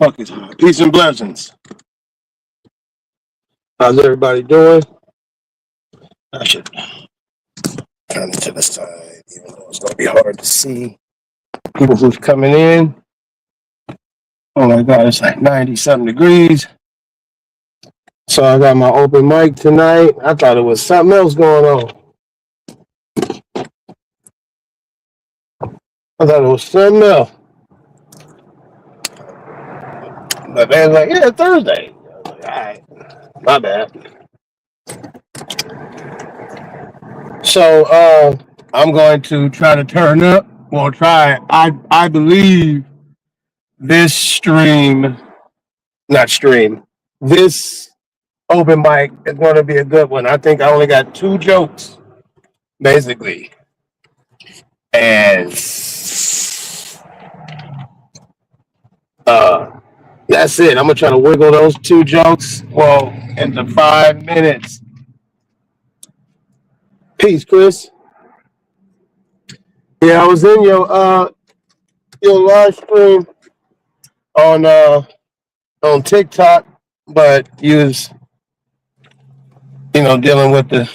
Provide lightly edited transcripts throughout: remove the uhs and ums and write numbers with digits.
Fuck is hard. Peace and blessings. How's everybody doing? I should turn it to the side, even though it's gonna be hard to see people who's coming in. Oh my god, it's like 90 something degrees. So I got my open mic tonight. I thought it was something else going on. I thought it was something else. But man's like, yeah, Thursday. I was like, all right, my bad. So I'm going to try to turn up. Well, try. I believe this stream, not stream. This open mic is going to be a good one. I think I only got two jokes, basically, and uh, that's it. I'm gonna try to wiggle those two jokes, well, into 5 minutes. Peace, Chris. Yeah, I was in your live stream on TikTok, but you was dealing with the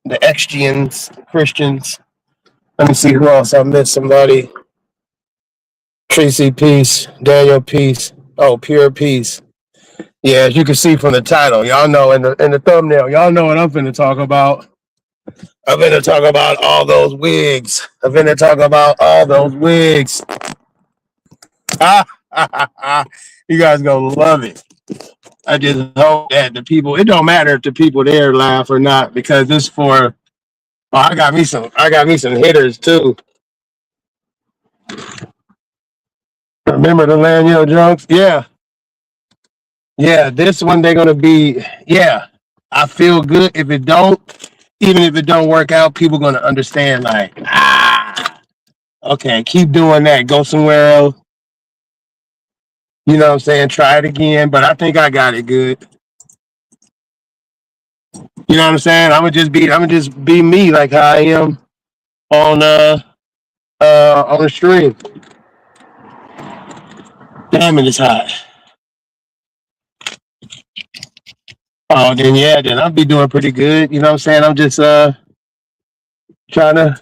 Xgians, Christians. Let me see who else. I missed somebody. Tracy Peace, Daniel Peace. Oh, Pure Peace. Yeah, as you can see from the title, y'all know in the thumbnail, y'all know what I'm finna talk about. I'm finna talk about all those wigs. I'm finna talk about all those wigs. You guys gonna love it. I just hope that the people. It don't matter if the people there laugh or not because this for. Oh, I got me some hitters too. Remember the Lanyard jokes? Yeah, yeah. This one they're gonna be. Yeah, I feel good. If it don't, even if it don't work out, people gonna understand. Like, okay, keep doing that. Go somewhere else. You know what I'm saying? Try it again. But I think I got it good. You know what I'm saying? I'm gonna just be me like how I am on on the stream. Damn it, it's hot. Oh, then yeah, then I'll be doing pretty good. You know what I'm saying? I'm just trying to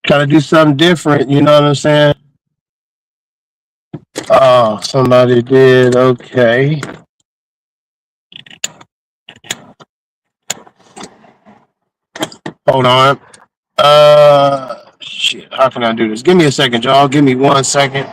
trying to do something different. You know what I'm saying? Oh, somebody did. Okay, hold on. Shit. How can I do this? Give me a second, y'all. Give me 1 second.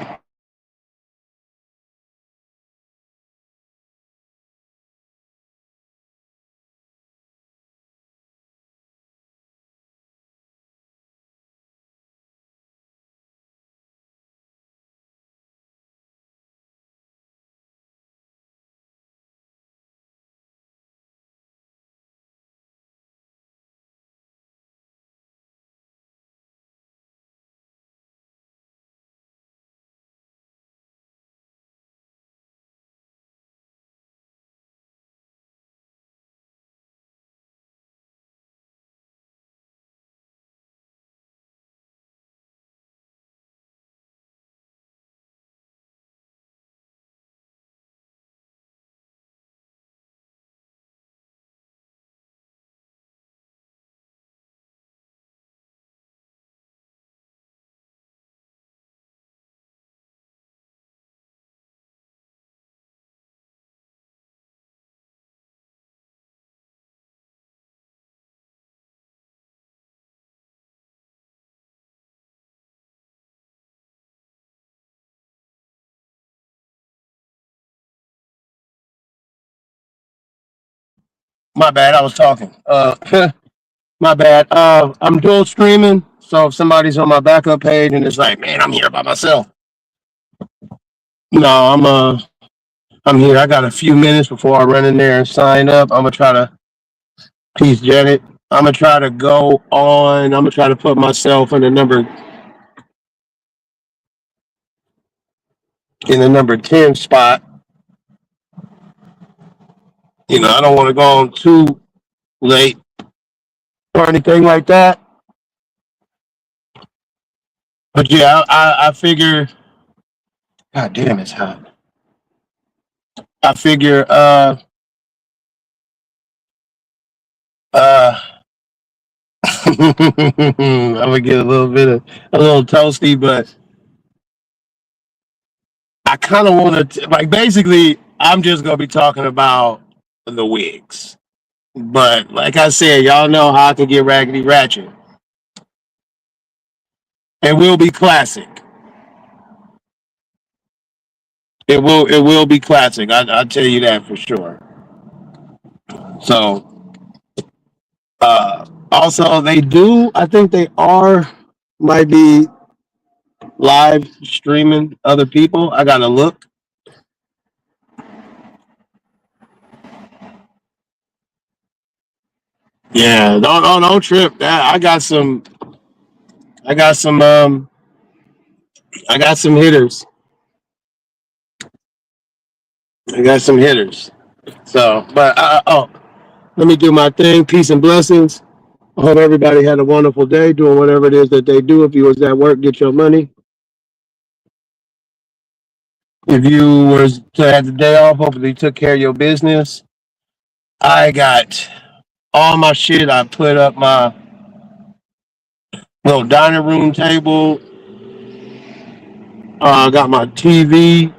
My bad. I was talking. My bad. I'm dual streaming, so if somebody's on my backup page and it's like, man, I'm here by myself. No, I'm here. I got a few minutes before I run in there and sign up. I'm gonna try to peace Janet. I'm gonna try to go on. I'm gonna try to put myself in the number 10 spot. I don't want to go on too late or anything like that. But yeah, I figure. God damn, it's hot. I figure I'm gonna get a little toasty, but I kind of want to like basically I'm just gonna be talking about the wigs. But like I said, y'all know how I can get raggedy ratchet. It will be classic. It will be classic. I'll tell you that for sure. So also they do I think they are might be live streaming other people. I gotta look. Yeah, don't trip. That I got some I got some hitters. I got some hitters. So, but let me do my thing. Peace and blessings. I hope everybody had a wonderful day doing whatever it is that they do. If you was at work, get your money. If you was to have the day off, hopefully you took care of your business. I got all my shit. I put up my little dining room table. Got my TV.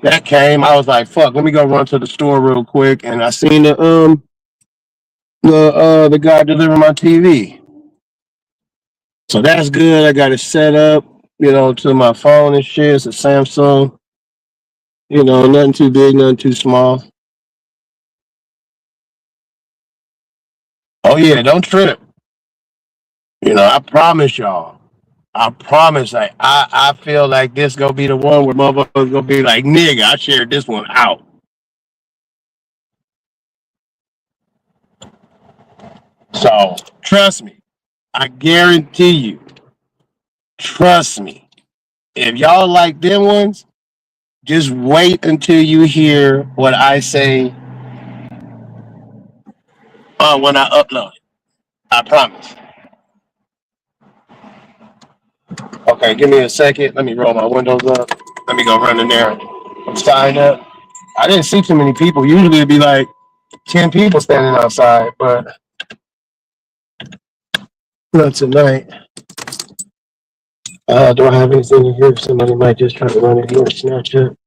That came. I was like, "Fuck, let me go run to the store real quick." And I seen the guy deliver my TV. So that's good. I got it set up, to my phone and shit. It's a Samsung. Nothing too big, nothing too small. Oh yeah, don't trip. I promise y'all. I promise. I feel like this gonna be the one where motherfuckers gonna be like, nigga, I shared this one out. So trust me. I guarantee you. Trust me. If y'all like them ones, just wait until you hear what I say when I upload it. I promise. Okay, give me a second. Let me roll my windows up. Let me go run in there. I'm signing up. I didn't see too many people. Usually it'd be like 10 people standing outside, but not tonight. Do I have anything in here? Somebody might just try to run in here and snatch it.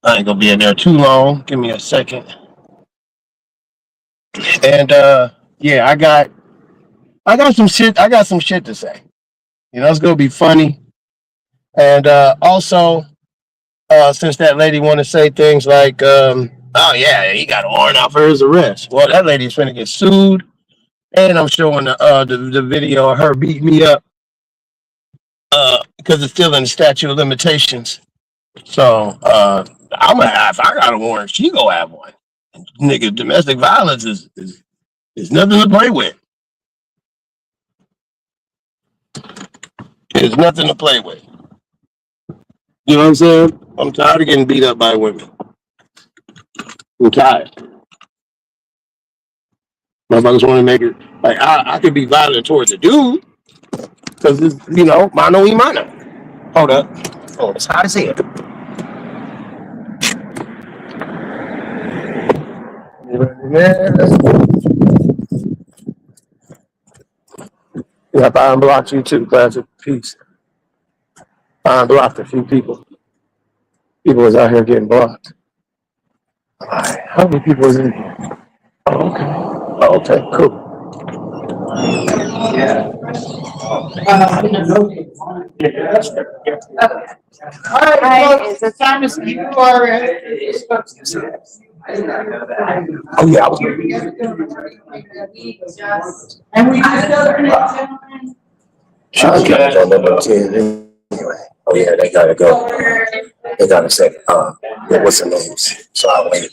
I ain't gonna be in there too long. Give me a second. And yeah, I got some shit. I got some shit to say. It's gonna be funny. And also, since that lady want to say things like, "Oh yeah, he got a warrant out for his arrest." Well, that lady's finna get sued, and I'm showing the video of her beating me up because it's still in the statute of limitations. So I'm gonna have. If I got a warrant, she gonna have one. Nigga, domestic violence is nothing to play with. It's nothing to play with. You know what I'm saying? I'm tired of getting beat up by women. I'm tired. Motherfuckers want to make it like I could be violent towards a dude because it's mano y mano. Hold up. Oh, it's hot as hell. Yep, I unblocked you too, classic. Peace. I unblocked a few people. People was out here getting blocked. All right, how many people is in here? Oh, okay. Oh, okay, cool. Hi, is this Thomas? You are. Oh yeah, I was. And we just. Should be on number 10 anyway. Oh yeah, they gotta go. They gotta say, what's the names? So I waited.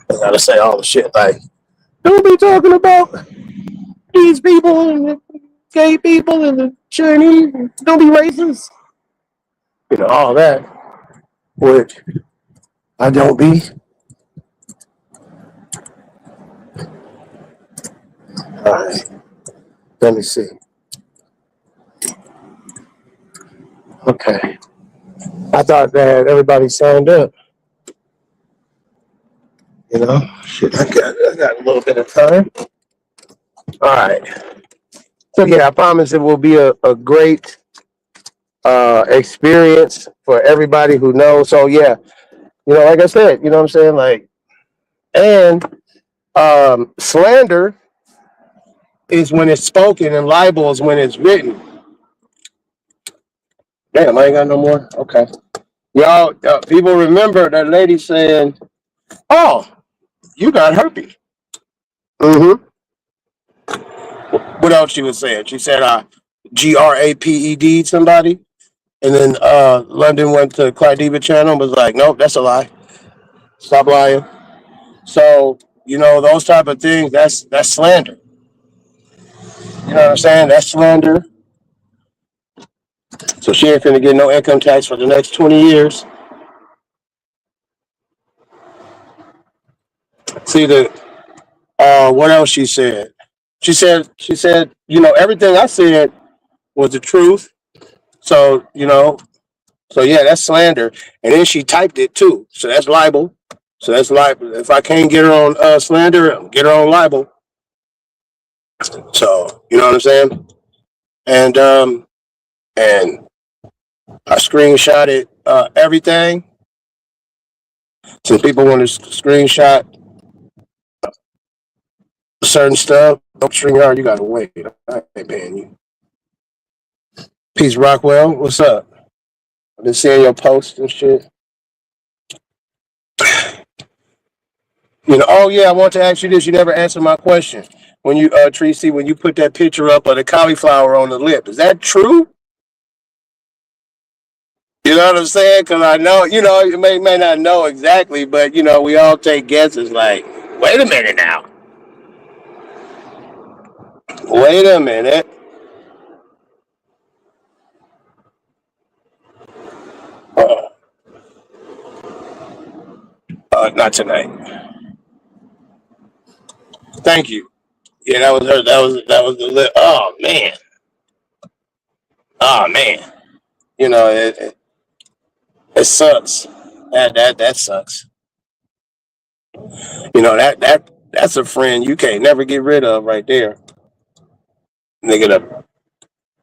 They gotta say all the shit like, don't be talking about these people and the gay people and the Chinese. Don't be racist. All that. Which I don't be. All right. Let me see. Okay. I thought that everybody signed up. You know, shit, I got a little bit of time. All right. So yeah, I promise it will be a great experience for everybody who knows. So yeah, like I said, you know what I'm saying? Like, and slander is when it's spoken and libel is when it's written. Damn, I ain't got no more. Okay. Y'all, people remember that lady saying, "Oh, you got herpes." Mm-hmm. What else she was saying? She said, "GRAPED somebody," and then London went to Clyde channel and was like, "Nope, that's a lie. Stop lying." So those type of things. That's slander. You know what I'm saying? That's slander. So she ain't finna get no income tax for the next 20 years. See what else she said? She said, everything I said was the truth. So, so yeah, that's slander. And then she typed it too. So that's libel. So that's libel. If I can't get her on slander, get her on libel. So, you know what I'm saying? And I screenshotted everything. Some people want to screenshot certain stuff. Don't string hard, you gotta wait. I ain't paying you. Peace, Rockwell. What's up? I've been seeing your posts and shit. Oh yeah, I want to ask you this. You never answered my question. When you Tracy, when you put that picture up of the cauliflower on the lip, is that true? You know what I'm saying? Because I know, you may not know exactly, but we all take guesses. Like, wait a minute now. Wait a minute. Uh, not tonight. Thank you. Yeah, that was her. That was the lip. Oh man. Oh man. It sucks. That sucks. That's a friend you can't never get rid of right there. Nigga,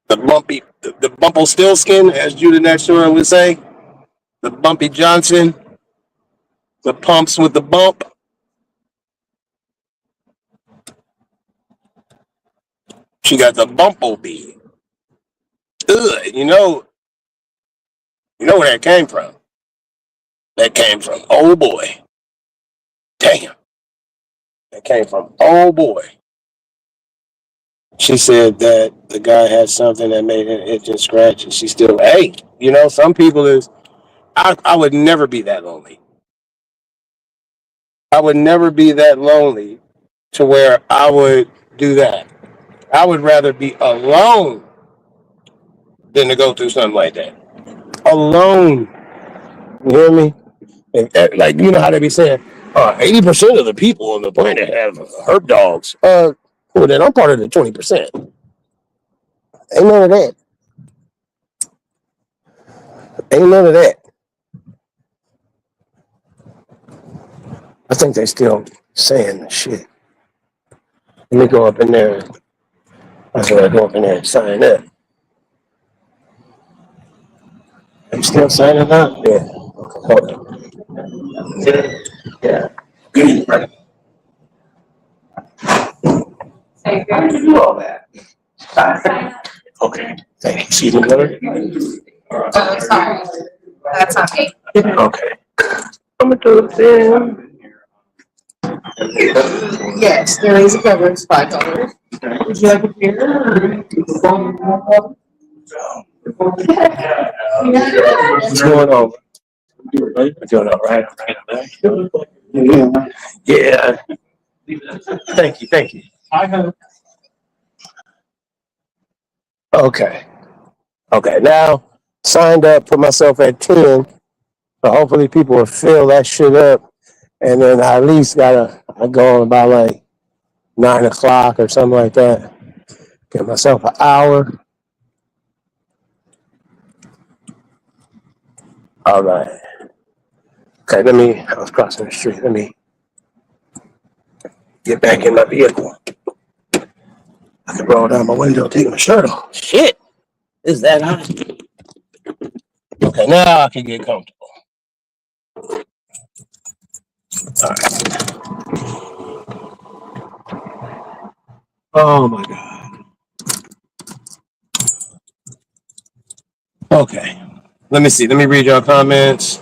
the bumpy, the bumple still skin, as Judah next door would say, the bumpy Johnson, the pumps with the bump. She got the bumblebee. Ugh, where that came from? That came from oh boy. Damn, that came from oh boy. She said that the guy had something that made it itch and scratch, and she still, hey, some people is. I would never be that lonely. I would never be that lonely to where I would do that. I would rather be alone than to go through something like that. Alone. You hear me? Like, how they be saying, 80% of the people on the planet have herp dogs. Well, then I'm part of the 20%. Ain't none of that. Ain't none of that. I think they still saying shit. Let me go up in there. I said I go up in there and sign up. I'm still signing up? Yeah. Okay, hold on. Yeah. How did you do all that? Okay. Thank you. See the color? Oh, sorry. That's okay. Okay. I'm gonna do it then. Yes, there is a cover. It's $5. Would you like a beer? What's going on? We're doing all right. Yeah. Thank you. Thank you. Okay. Okay. Now signed up, put myself at 10. So hopefully people will fill that shit up. And then I at least I go on about like 9 o'clock or something like that. Get myself an hour. All right. Okay, I was crossing the street. Let me get back in my vehicle. I can roll down my window, take my shirt off. Shit, is that hot? Okay, now I can get comfortable. All right. Oh my God. Okay. Let me see. Let me read your comments.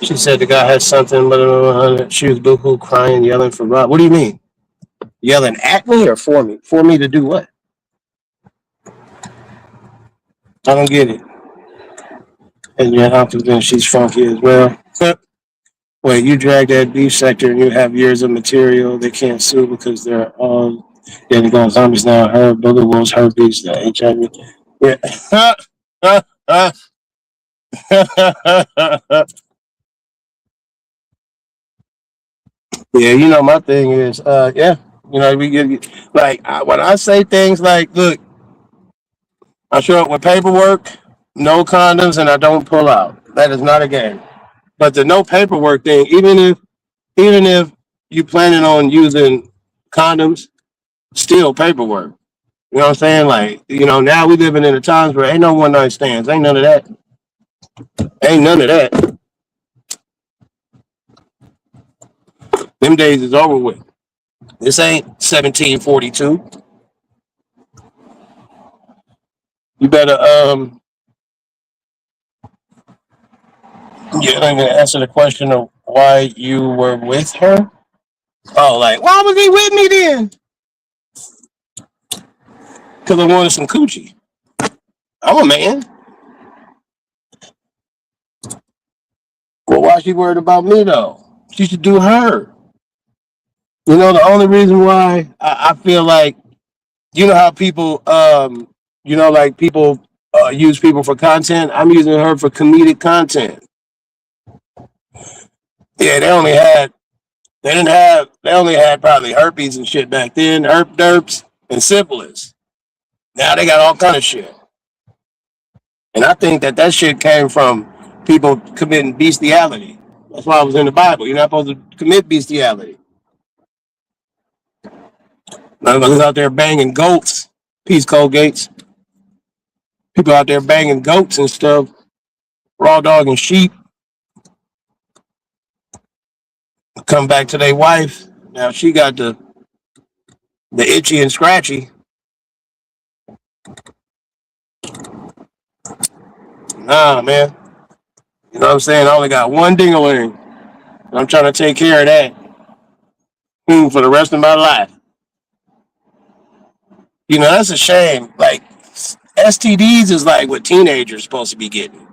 She said the guy had something, but she was boo-hoo crying, yelling for Rob. What do you mean? Yelling at me or for me? For me to do what? I don't get it. And yet how convinced she's funky as well. Wait, you drag that beef sector and you have years of material. They can't sue because they're all they're going zombies now. Her booger wolves, herpes, the HIV. Yeah. Yeah, you know my thing is, yeah, you know we get like when I say things like, look, I show up with paperwork, no condoms, and I don't pull out. That is not a game. But the no paperwork thing, even if you planning on using condoms, still paperwork. You know what I'm saying? Like, you know, now we living in the times where ain't no one night stands, ain't none of that, ain't none of that. Them days is over with. This ain't 1742. You better you don't even answer the question of why you were with her. Oh, like why was he with me then? Because I wanted some coochie. I'm a man. Well, why she worried about me though? She should do her. You know, the only reason why I feel like you know how people like people use people for content. I'm using her for comedic content. Yeah, they only had probably herpes and shit back then, herp derps and syphilis. Now they got all kind of shit. And I think that shit came from people committing bestiality. That's why it was in the Bible. You're not supposed to commit bestiality. Motherfuckers out there banging goats. Peace, Colgates. People out there banging goats and stuff. Raw dog and sheep. Come back to their wife. Now she got the itchy and scratchy. Nah, man. You know what I'm saying? I only got one ding-a-ling. I'm trying to take care of that for the rest of my life. You know, that's a shame. Like, STDs is like what teenagers supposed to be getting.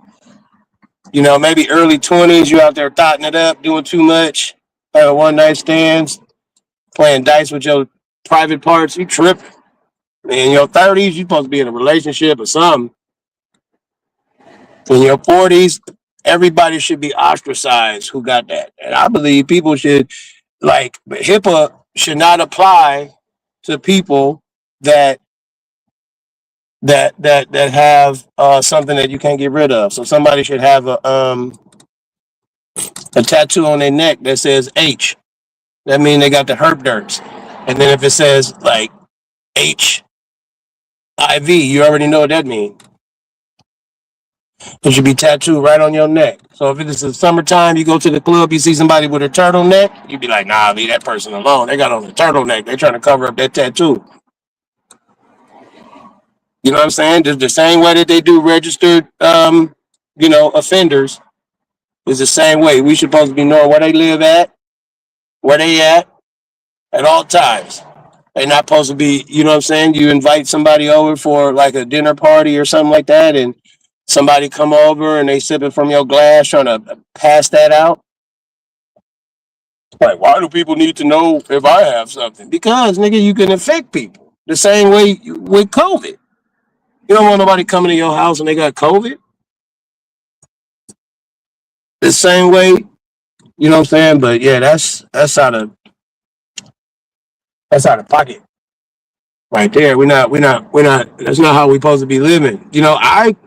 You know, maybe early 20s, you out there totting it up, doing too much, having one night stands, playing dice with your private parts. You tripping. In your 30s, you supposed to be in a relationship or something. In your 40s, everybody should be ostracized who got that. And I believe people should, like, HIPAA should not apply to people that that have something that you can't get rid of. So somebody should have a tattoo on their neck that says H. That means they got the herp dirts. And then if it says like HIV, you already know what that means. It should be tattooed right on your neck. So if it is the summertime, you go to the club, you see somebody with a turtleneck, you'd be like, nah, leave that person alone. They got on a turtleneck. They're trying to cover up that tattoo. You know what I'm saying? Just the same way that they do registered, offenders is the same way. We supposed to be knowing where they live where they at all times. They're not supposed to be, you know what I'm saying? You invite somebody over for like a dinner party or something like that, and somebody come over and they sipping from your glass trying to pass that out. Like, why do people need to know if I have something? Because, nigga, you can infect people the same way with COVID. You don't want nobody coming to your house and they got COVID. The same way, you know what I'm saying? But yeah, that's out of pocket right there. We're not. That's not how we're supposed to be living. You know,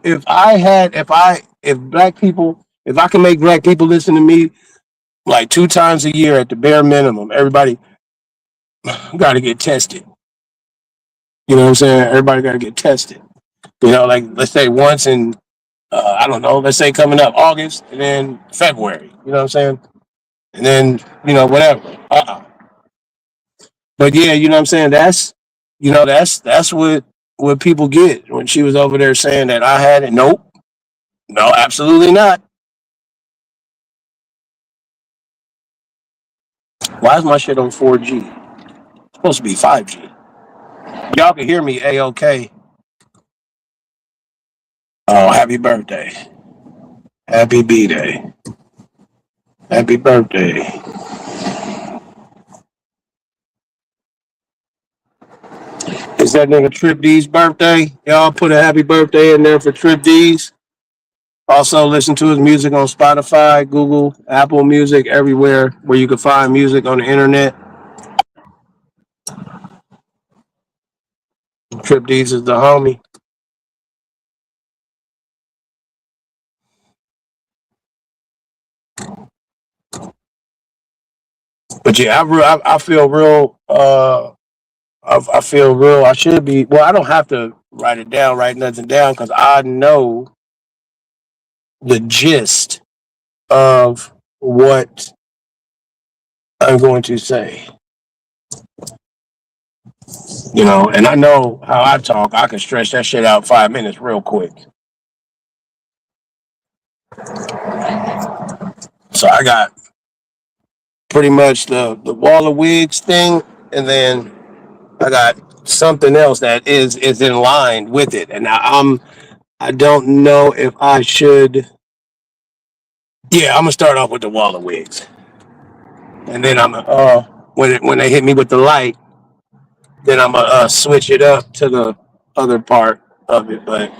if black people If I can make black people listen to me like 2 times a year at the bare minimum, everybody got to get tested. You know what I'm saying? Everybody got to get tested. You know, like let's say once in I don't know, let's say coming up August and then February. You know what I'm saying? And then whatever. But yeah, you know what I'm saying. That's what people get when she was over there saying that I had it. Nope, no, absolutely not. Why is my shit on 4G? It's supposed to be 5G. Y'all can hear me a-okay. Oh, happy birthday. Happy B-Day. Happy birthday. Is that nigga Trip D's birthday? Y'all put a happy birthday in there for Trip D's. Also, listen to his music on Spotify, Google, Apple Music, everywhere where you can find music on the internet. Trip D's is the homie. But yeah, I feel real. I feel real. I should be. Well, I don't have to write nothing down because I know the gist of what I'm going to say. And I know how I talk. I can stretch that shit out 5 minutes real quick. So I got pretty much the wall of wigs thing, and then I got something else that is in line with it. And I don't know if I should. Yeah, I'm gonna start off with the wall of wigs, and then when they hit me with the light, then I'm gonna switch it up to the other part of it. But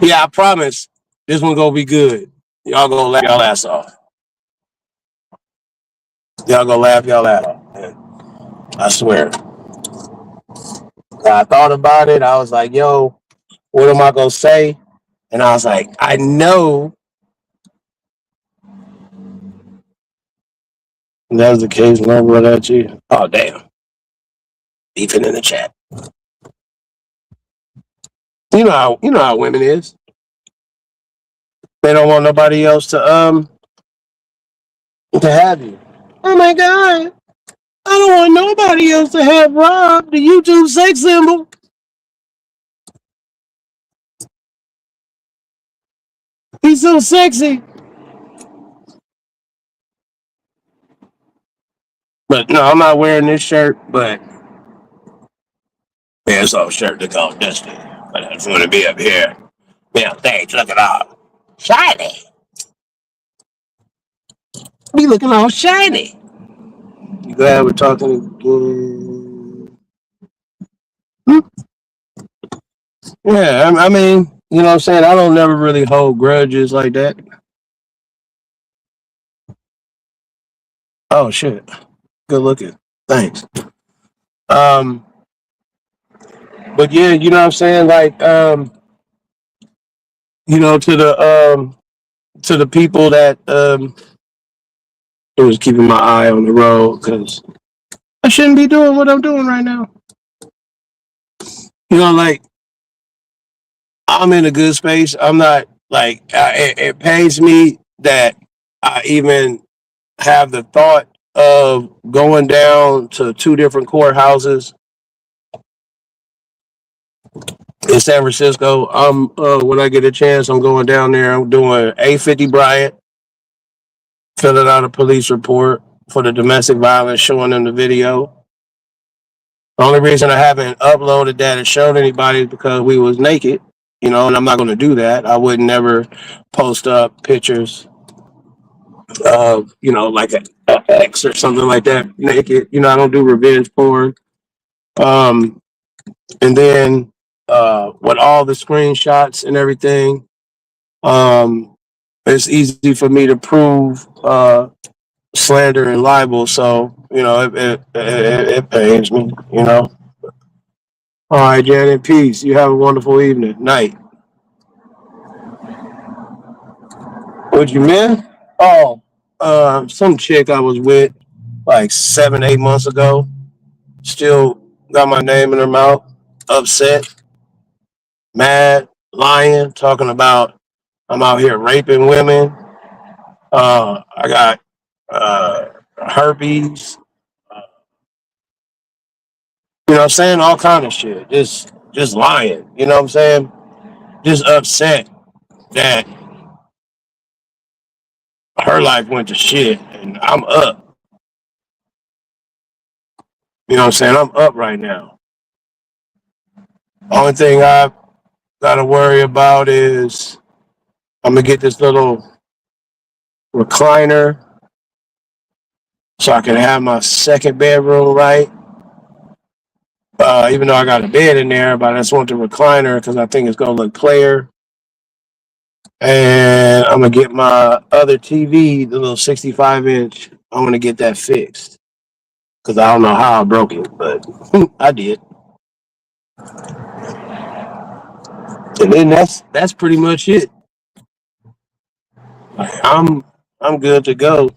yeah, I promise this one gonna be good. Y'all gonna laugh y'all ass off. Y'all gonna laugh y'all ass off. Man. I swear. I thought about it. I was like, yo, what am I gonna say? And I was like, I know that was the case. What at you? Oh damn, beefing in the chat. You know how women is. They don't want nobody else to have you. Oh my god, I don't want nobody else to have Rob, the YouTube sex symbol. He's so sexy. But no, I'm not wearing this shirt. But yeah, it's all shirt to go dusty. But I just want to be up here. Yeah, thanks. Look at all shiny. Be looking all shiny. You glad we're talking again? Yeah, I mean, you know what I'm saying? I don't never really hold grudges like that. Oh shit. Good looking. Thanks. Um, but yeah, you know what I'm saying? Like, to the people that was keeping my eye on the road because I shouldn't be doing what I'm doing right now. Like I'm in a good space. I'm not like it pains me that I even have the thought of going down to 2 different courthouses in San Francisco. I'm when I get a chance, I'm going down there. I'm doing A50 Bryant, filling out a police report for the domestic violence, showing them the video. The only reason I haven't uploaded that and showed anybody is because we was naked, and I'm not going to do that. I would never post up pictures of, like a ex or something like that naked. I don't do revenge porn. Um, and then with all the screenshots and everything, it's easy for me to prove slander and libel. So it pains me. All right, Janet. Peace. You have a wonderful evening. Night. What you mean? Oh, some chick I was with like 7, 8 months ago. Still got my name in her mouth. Upset, mad, lying, talking about I'm out here raping women. I got uh, herpes. You know, what I'm saying all kind of shit. Just lying. You know what I'm saying? Just upset that her life went to shit and I'm up. You know what I'm saying? I'm up right now. Only thing I got to worry about is I'm gonna get this little recliner so I can have my second bedroom right. Even though I got a bed in there, but I just want the recliner because I think it's gonna look player. And I'm gonna get my other TV, the little 65 inch. I'm gonna get that fixed because I don't know how I broke it, but I did. And then that's pretty much it. I'm good to go.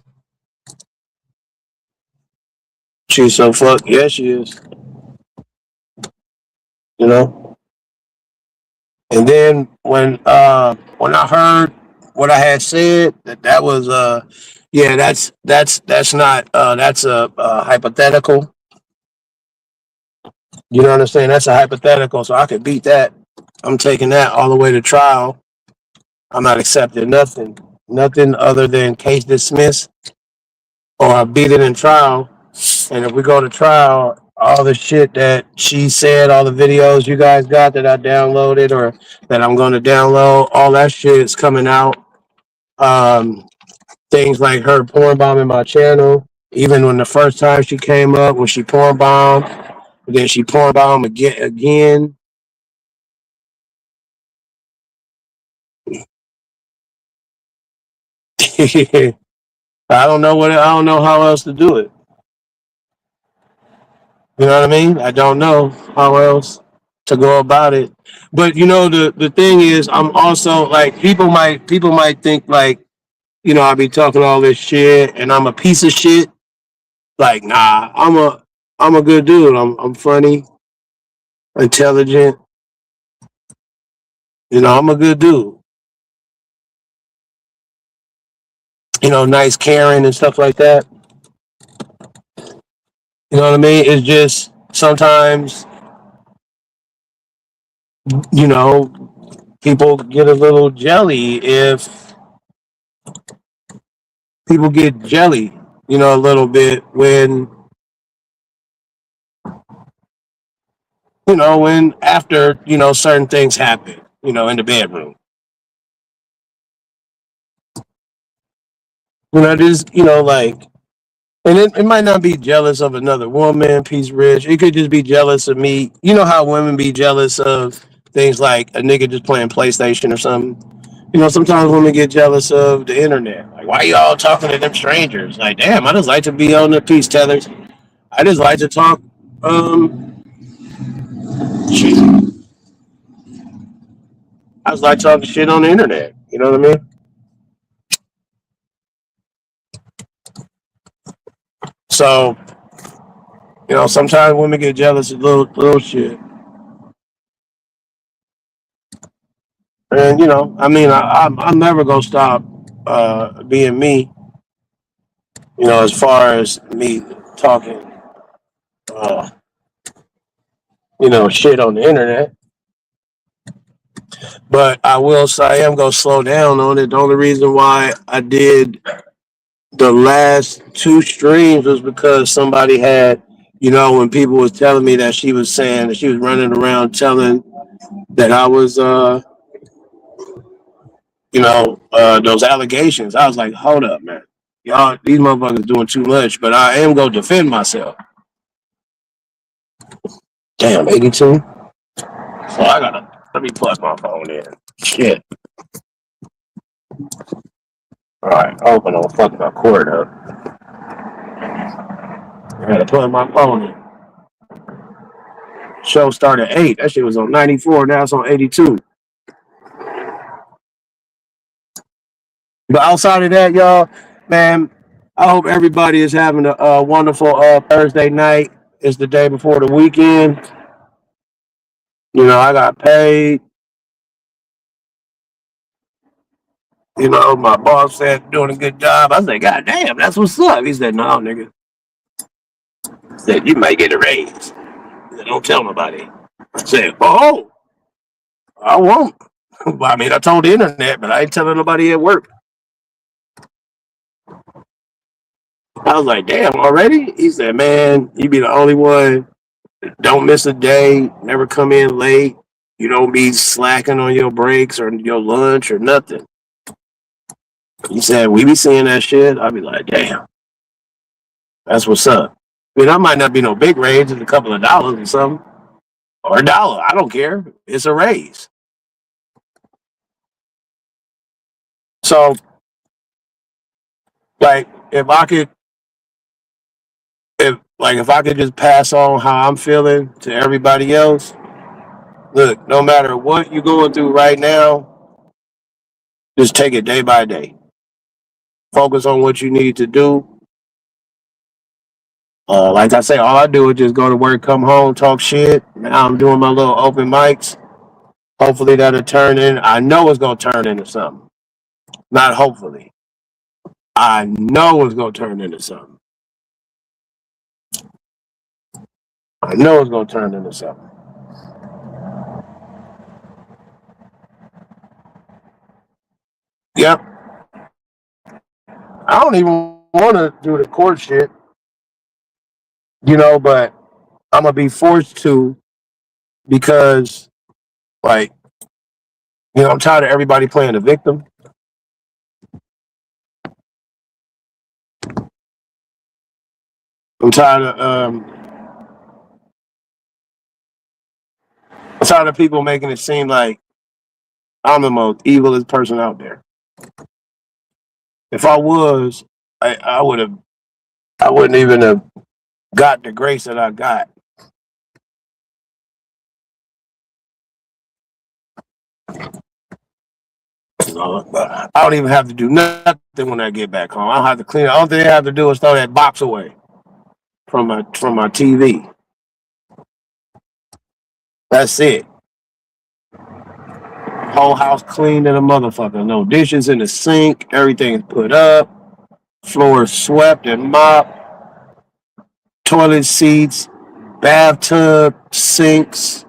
She's so fuck. Yeah, she is. You know. And then when I heard what I had said, that was yeah, that's not that's a hypothetical. You know what I'm saying? That's a hypothetical, so I could beat that. I'm taking that all the way to trial. I'm not accepting nothing other than case dismissed, or I beat it in trial. And if we go to trial, all the shit that she said, all the videos you guys got that I downloaded or that I'm going to download, all that shit is coming out. Um, Things like her porn bombing my channel, even when the first time she came up, when she porn bombed, then she porn bombed again. I don't know how else to do it. You know what I mean? I don't know how else to go about it. But you know, the thing is, I'm also like people might think like, you know, I be talking all this shit and I'm a piece of shit. Like, nah, I'm a good dude. I'm funny, intelligent. You know, I'm a good dude. You know, nice, caring and stuff like that. You know what I mean? It's just sometimes, you know, people get a little jelly if people get jelly, you know, a little bit when, you know, when after, you know, certain things happen, you know, in the bedroom. You know, this, you know, like, and it might not be jealous of another woman, piece rich. It could just be jealous of me. You know how women be jealous of things like a nigga just playing PlayStation or something. You know, sometimes women get jealous of the internet. Like, why y'all talking to them strangers? Like, damn, I just like to be on the peace tethers. I just like to talk. Shit. I just like talking shit on the internet. You know what I mean? So, you know, sometimes women get jealous of little shit. And you know, I mean, I'm never gonna stop being me. You know, as far as me talking, uh, you know, shit on the internet. But I will say I am gonna slow down on it. The only reason why I did the last two streams was because somebody had, you know, when people was telling me that she was saying that she was running around telling that I was, you know, those allegations. I was like, hold up, man. Y'all, these motherfuckers doing too much, but I am gonna defend myself. Damn, 82. So I gotta let me plug my phone in. Shit. All right, I hope I don't fuck my cord up. I gotta plug my phone in. Show started at 8. That shit was on 94. Now it's on 82. But outside of that, y'all, man, I hope everybody is having a wonderful Thursday night. It's the day before the weekend. I got paid. My boss said doing a good job. I said, God damn, that's what's up. He said, no, nigga. He said, you might get a raise. He said, don't tell nobody. I said, oh, I won't. I mean, I told the internet, but I ain't telling nobody at work. I was like, damn, already? He said, man, you be the only one. Don't miss a day. Never come in late. You don't be slacking on your breaks or your lunch or nothing. He said, we be seeing that shit. I'd be like, damn, that's what's up. I mean, that might not be no big raise. It's a couple of dollars or something. Or a dollar. I don't care. It's a raise. So, like, if I could just pass on how I'm feeling to everybody else, look, no matter what you're going through right now, just take it day by day. Focus on what you need to do. Like I say, all I do is just go to work, come home, talk shit. Now I'm doing my little open mics. Hopefully that'll turn in. I know it's gonna turn into something. Not hopefully. I know it's gonna turn into something. I know it's gonna turn into something. Yep. I don't even want to do the court shit, but I'm gonna be forced to because, like, I'm tired of everybody playing the victim. I'm tired of people making it seem like I'm the most evilest person out there. If I was, I would have. I wouldn't even have got the grace that I got. But I don't even have to do nothing when I get back home. I don't have to clean it. All they have to do is throw that box away from my TV. That's it. Whole house clean than a motherfucker. No dishes in the sink. Everything's put up. Floor swept and mopped. Toilet seats, bathtub, sinks.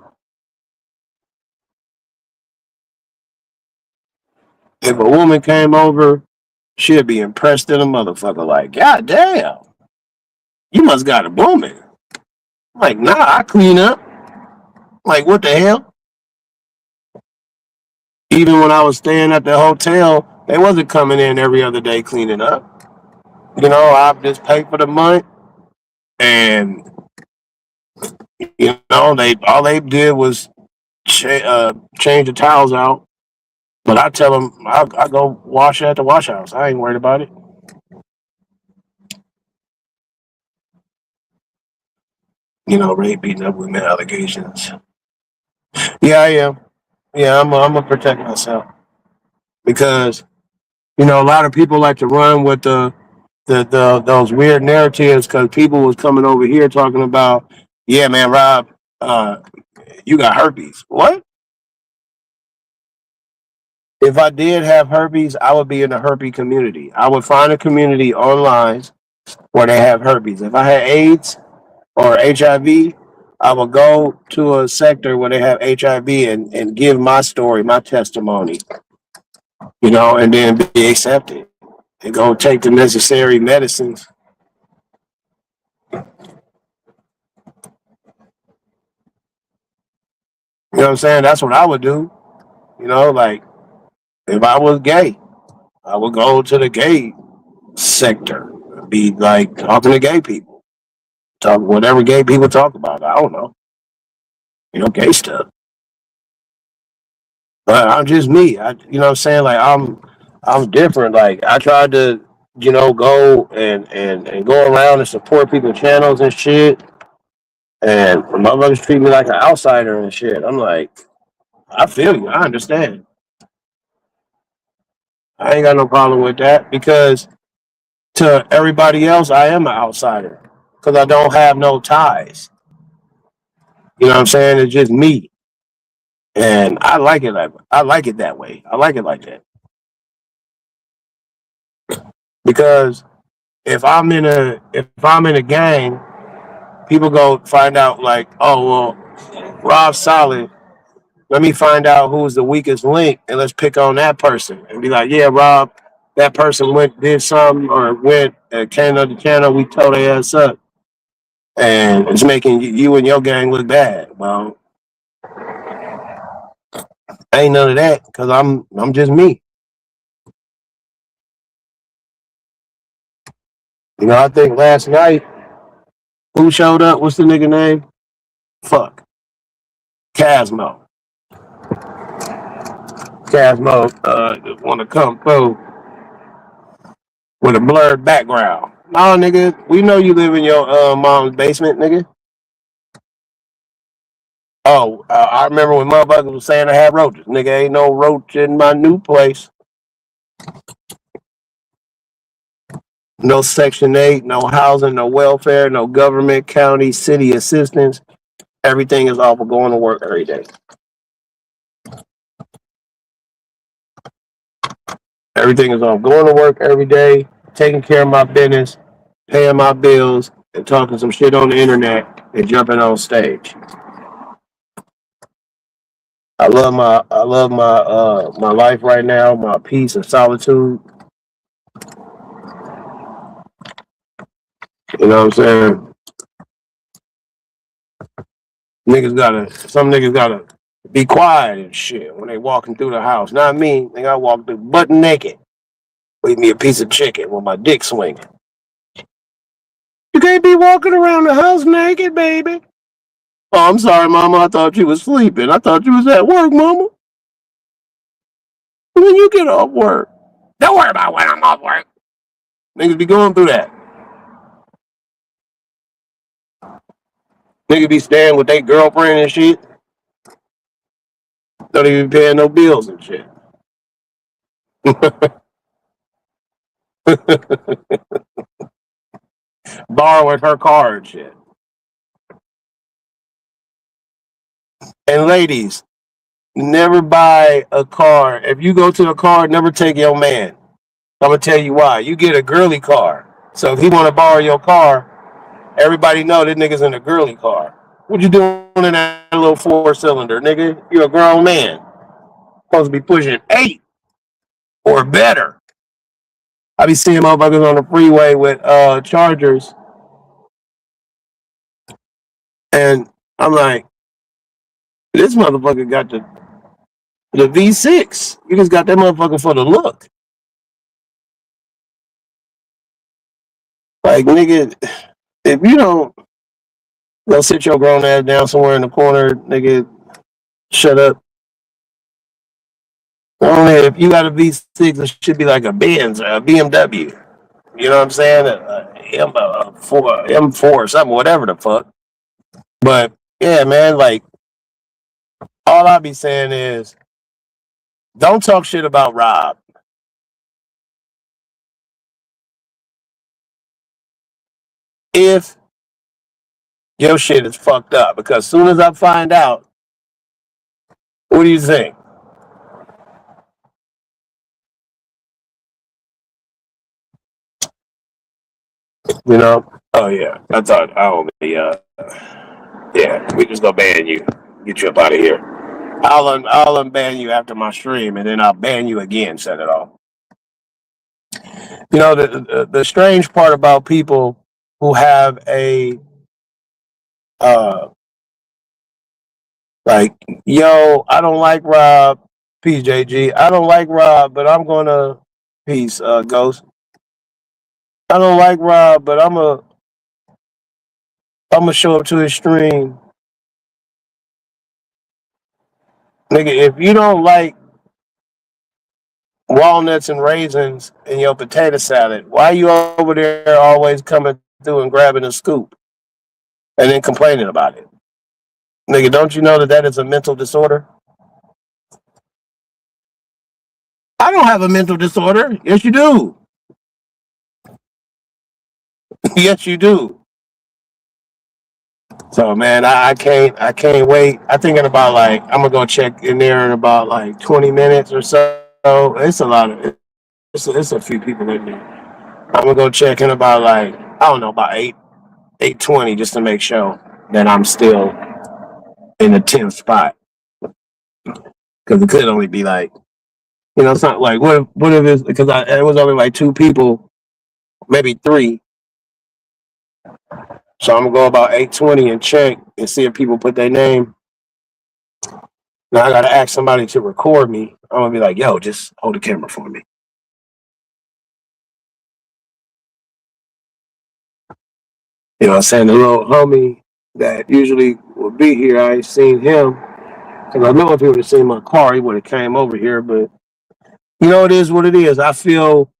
If a woman came over, she'd be impressed in a motherfucker. Like, God damn, you must got a woman. Like, nah, I clean up. Like, what the hell? Even when I was staying at the hotel, they wasn't coming in every other day cleaning up. I just paid for the month, and they all they did was change the towels out. But I tell them I go wash at the wash house. I ain't worried about it. Ray beating up women allegations. Yeah, I am. Yeah, I'm gonna protect myself because a lot of people like to run with the those weird narratives because people was coming over here talking about, yeah, man, Rob, you got herpes. What? If I did have herpes, I would be in the herpes community. I would find a community online where they have herpes. If I had AIDS or HIV, I would go to a sector where they have HIV and give my story, my testimony, and then be accepted and go take the necessary medicines. You know what I'm saying? That's what I would do. Like if I was gay, I would go to the gay sector, be like talking to gay people, talk whatever gay people talk about. I don't know, gay stuff. But I'm just me. What I'm saying? Like I'm different. Like I tried to, go and go around and support people's channels and shit. And motherfuckers treat me like an outsider and shit. I'm like, I feel you. I understand. I ain't got no problem with that because to everybody else, I am an outsider because I don't have no ties. You know what I'm saying? It's just me, and I like it. I like it that way. I like it like that because if I'm in a gang, people go find out like, oh well, Rob's solid. Let me find out who's the weakest link, and let's pick on that person and be like, yeah, Rob, that person did something or went came to the channel, we told their ass up, and it's making you and your gang look bad. Well, ain't none of that because I'm just me. I think last night who showed up? What's the nigga name? Fuck, Casmo. Casmo want to come through with a blurred background. Nah, nigga, we know you live in your mom's basement, nigga. Oh, I remember when motherfuckers was saying I had roaches. Nigga, ain't no roach in my new place. No Section 8, no housing, no welfare, no government, county, city assistance. Everything is off of going to work every day. Everything is off going to work every day, taking care of my business, paying my bills, and talking some shit on the internet and jumping on stage. I love my life right now, my peace and solitude. You know what I'm saying? Some niggas gotta be quiet and shit when they walking through the house. Not me. Nigga, I walk through butt naked. Leave me a piece of chicken with my dick swinging. You can't be walking around the house naked, baby. Oh, I'm sorry, mama. I thought you was sleeping. I thought you was at work, mama. When you get off work. Don't worry about when I'm off work. Niggas be going through that. Niggas be staying with their girlfriend and shit. Don't even be paying no bills and shit. Borrowing her car and shit. And ladies, never buy a car. If you go to a car, never take your man. I'm gonna tell you why. You get a girly car. So if he wanna borrow your car, everybody know that nigga's in a girly car. What you doing in that little 4-cylinder, nigga? You're a grown man. Supposed to be pushing 8 or better. I be seeing motherfuckers on the freeway with Chargers, and I'm like, this motherfucker got the V6. You just got that motherfucker for the look. Like, nigga, if you don't go sit your grown ass down somewhere in the corner, nigga, shut up. Only if you got a V6, it should be like a Benz or a BMW. You know what I'm saying? M4 or something, whatever the fuck. But yeah, man, like all I be saying is don't talk shit about Rob. If your shit is fucked up, because as soon as I find out, what do you think? You know? Oh yeah, I thought I only yeah, we just gonna ban you, get you up out of here. I'll unban you after my stream, and then I'll ban you again. Set it off. The strange part about people who have a uh like, yo, I don't like Rob, PJG. I don't like Rob, but I'm gonna peace, Ghost. I don't like Rob, but I'm gonna show up to his stream, nigga. If you don't like walnuts and raisins in your potato salad, why you over there always coming through and grabbing a scoop and then complaining about it, nigga? Don't you know that is a mental disorder? I don't have a mental disorder. Yes, you do. Yes, you do. So man, I can't wait. I thinking about like I'm gonna go check in there in about like 20 minutes or so. It's a lot of it's a few people in there. I'm gonna go check in about like I don't know about 8:20 just to make sure that I'm still in the 10th spot because it could only be like it's not like what if it's because it was only like two people, maybe three. So I'm gonna go about 8:20 and check and see if people put their name. Now I gotta ask somebody to record me. I'm gonna be like, yo, just hold the camera for me. You know what I'm saying? The little homie that usually will be here, I ain't seen him. Because I know if he would have seen my car, he would have came over here. But it is what it is. I feel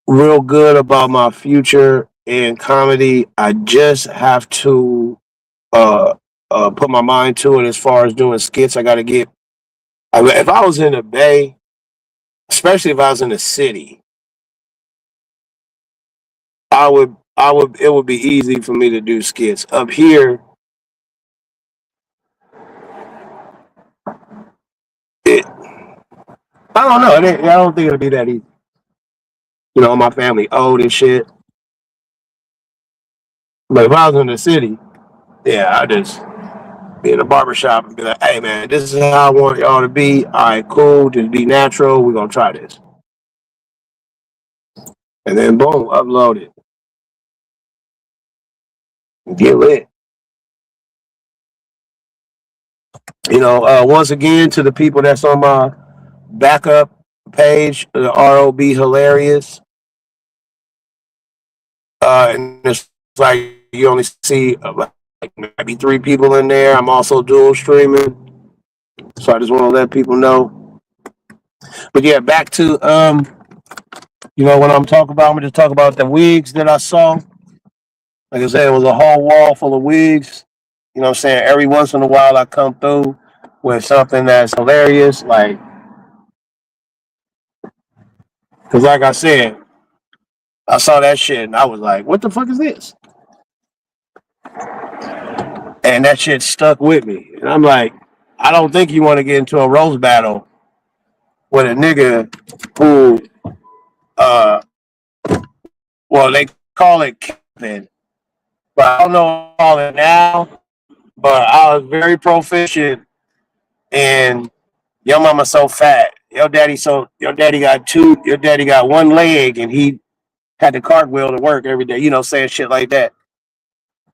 real good about my future in comedy. I just have to uh, put my mind to it as far as doing skits. I got to get. I mean, if I was in the Bay, especially if I was in the city, it would be easy for me to do skits. Up here, it, I don't know. I don't think it'll be that easy. My family old and shit. But if I was in the city, yeah, I just be in a barbershop and be like, hey man, this is how I want y'all to be. All right, cool. Just be natural. We're gonna try this. And then boom, upload it. Get lit. Once again to the people that's on my backup page, the ROB hilarious. And it's like you only see like maybe three people in there. I'm also dual streaming, so I just want to let people know. But yeah, back to what I'm talking about. I'm gonna just talk about the wigs that I saw. Like I said, it was a whole wall full of wigs. You know what I'm saying? Every once in a while, I come through with something that's hilarious. Because like I said, I saw that shit and I was like, what the fuck is this? And that shit stuck with me. And I'm like, I don't think you want to get into a roast battle with a nigga who, uh, well, they call it capping, but I don't know what to call it now. But I was very proficient in your mama so fat. Your daddy got one leg and he had to cartwheel to work every day, saying shit like that.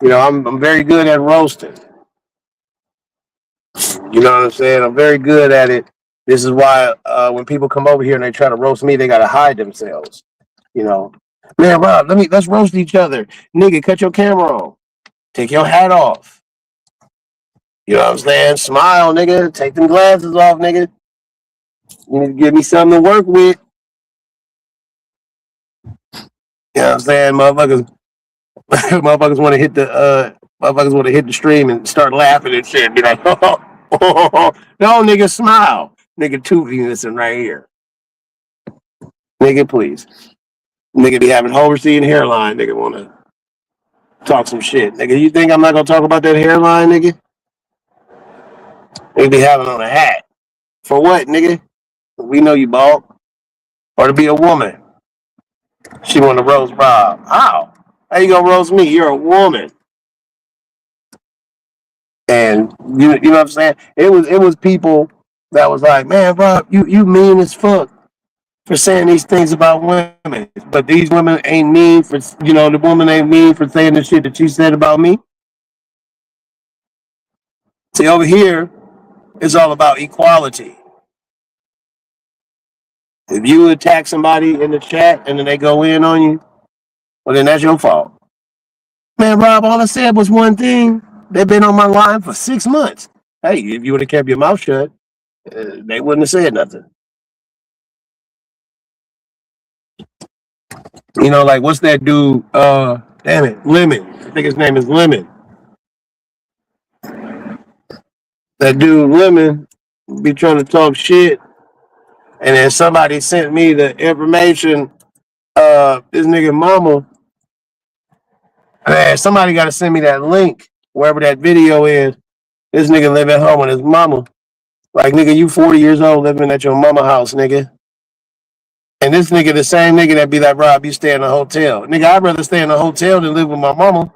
I'm very good at roasting. You know what I'm saying? I'm very good at it. This is why when people come over here and they try to roast me, they gotta hide themselves. You know, man, Rob, let's roast each other. Nigga, cut your camera on. Take your hat off. You know what I'm saying? Smile, nigga. Take them glasses off, nigga. You need to give me something to work with. You know what I'm saying? Motherfuckers want to hit the stream and start laughing and shit. Be like, oh, no, nigga, smile. Nigga, two innocent right here. Nigga, please. Nigga be having Hoversian hairline. Nigga want to talk some shit. Nigga, you think I'm not going to talk about that hairline, nigga? Nigga be having on a hat. For what, nigga? We know you bald. Or to be a woman. She want to roast Rob. How? How you gonna roast me? You're a woman. And you know what I'm saying? It was people that was like, man, Rob, you mean as fuck for saying these things about women. But these women ain't mean for the woman ain't mean for saying the shit that you said about me. See, over here, it's all about equality. If you attack somebody in the chat and then they go in on you, well then that's your fault. Man, Rob, all I said was one thing. They've been on my line for 6 months. Hey, if you would have kept your mouth shut, they wouldn't have said nothing. Like what's that dude? Damn it, Lemon. I think his name is Lemon. That dude Lemon. be trying to talk shit, and then somebody sent me the information. This nigga mama, man, somebody got to send me that link wherever that video is. This nigga live at home with his mama. Like, nigga, you 40 years old living at your mama house, nigga. And this nigga, the same nigga that be like, Rob, you stay in a hotel. Nigga, I'd rather stay in a hotel than live with my mama.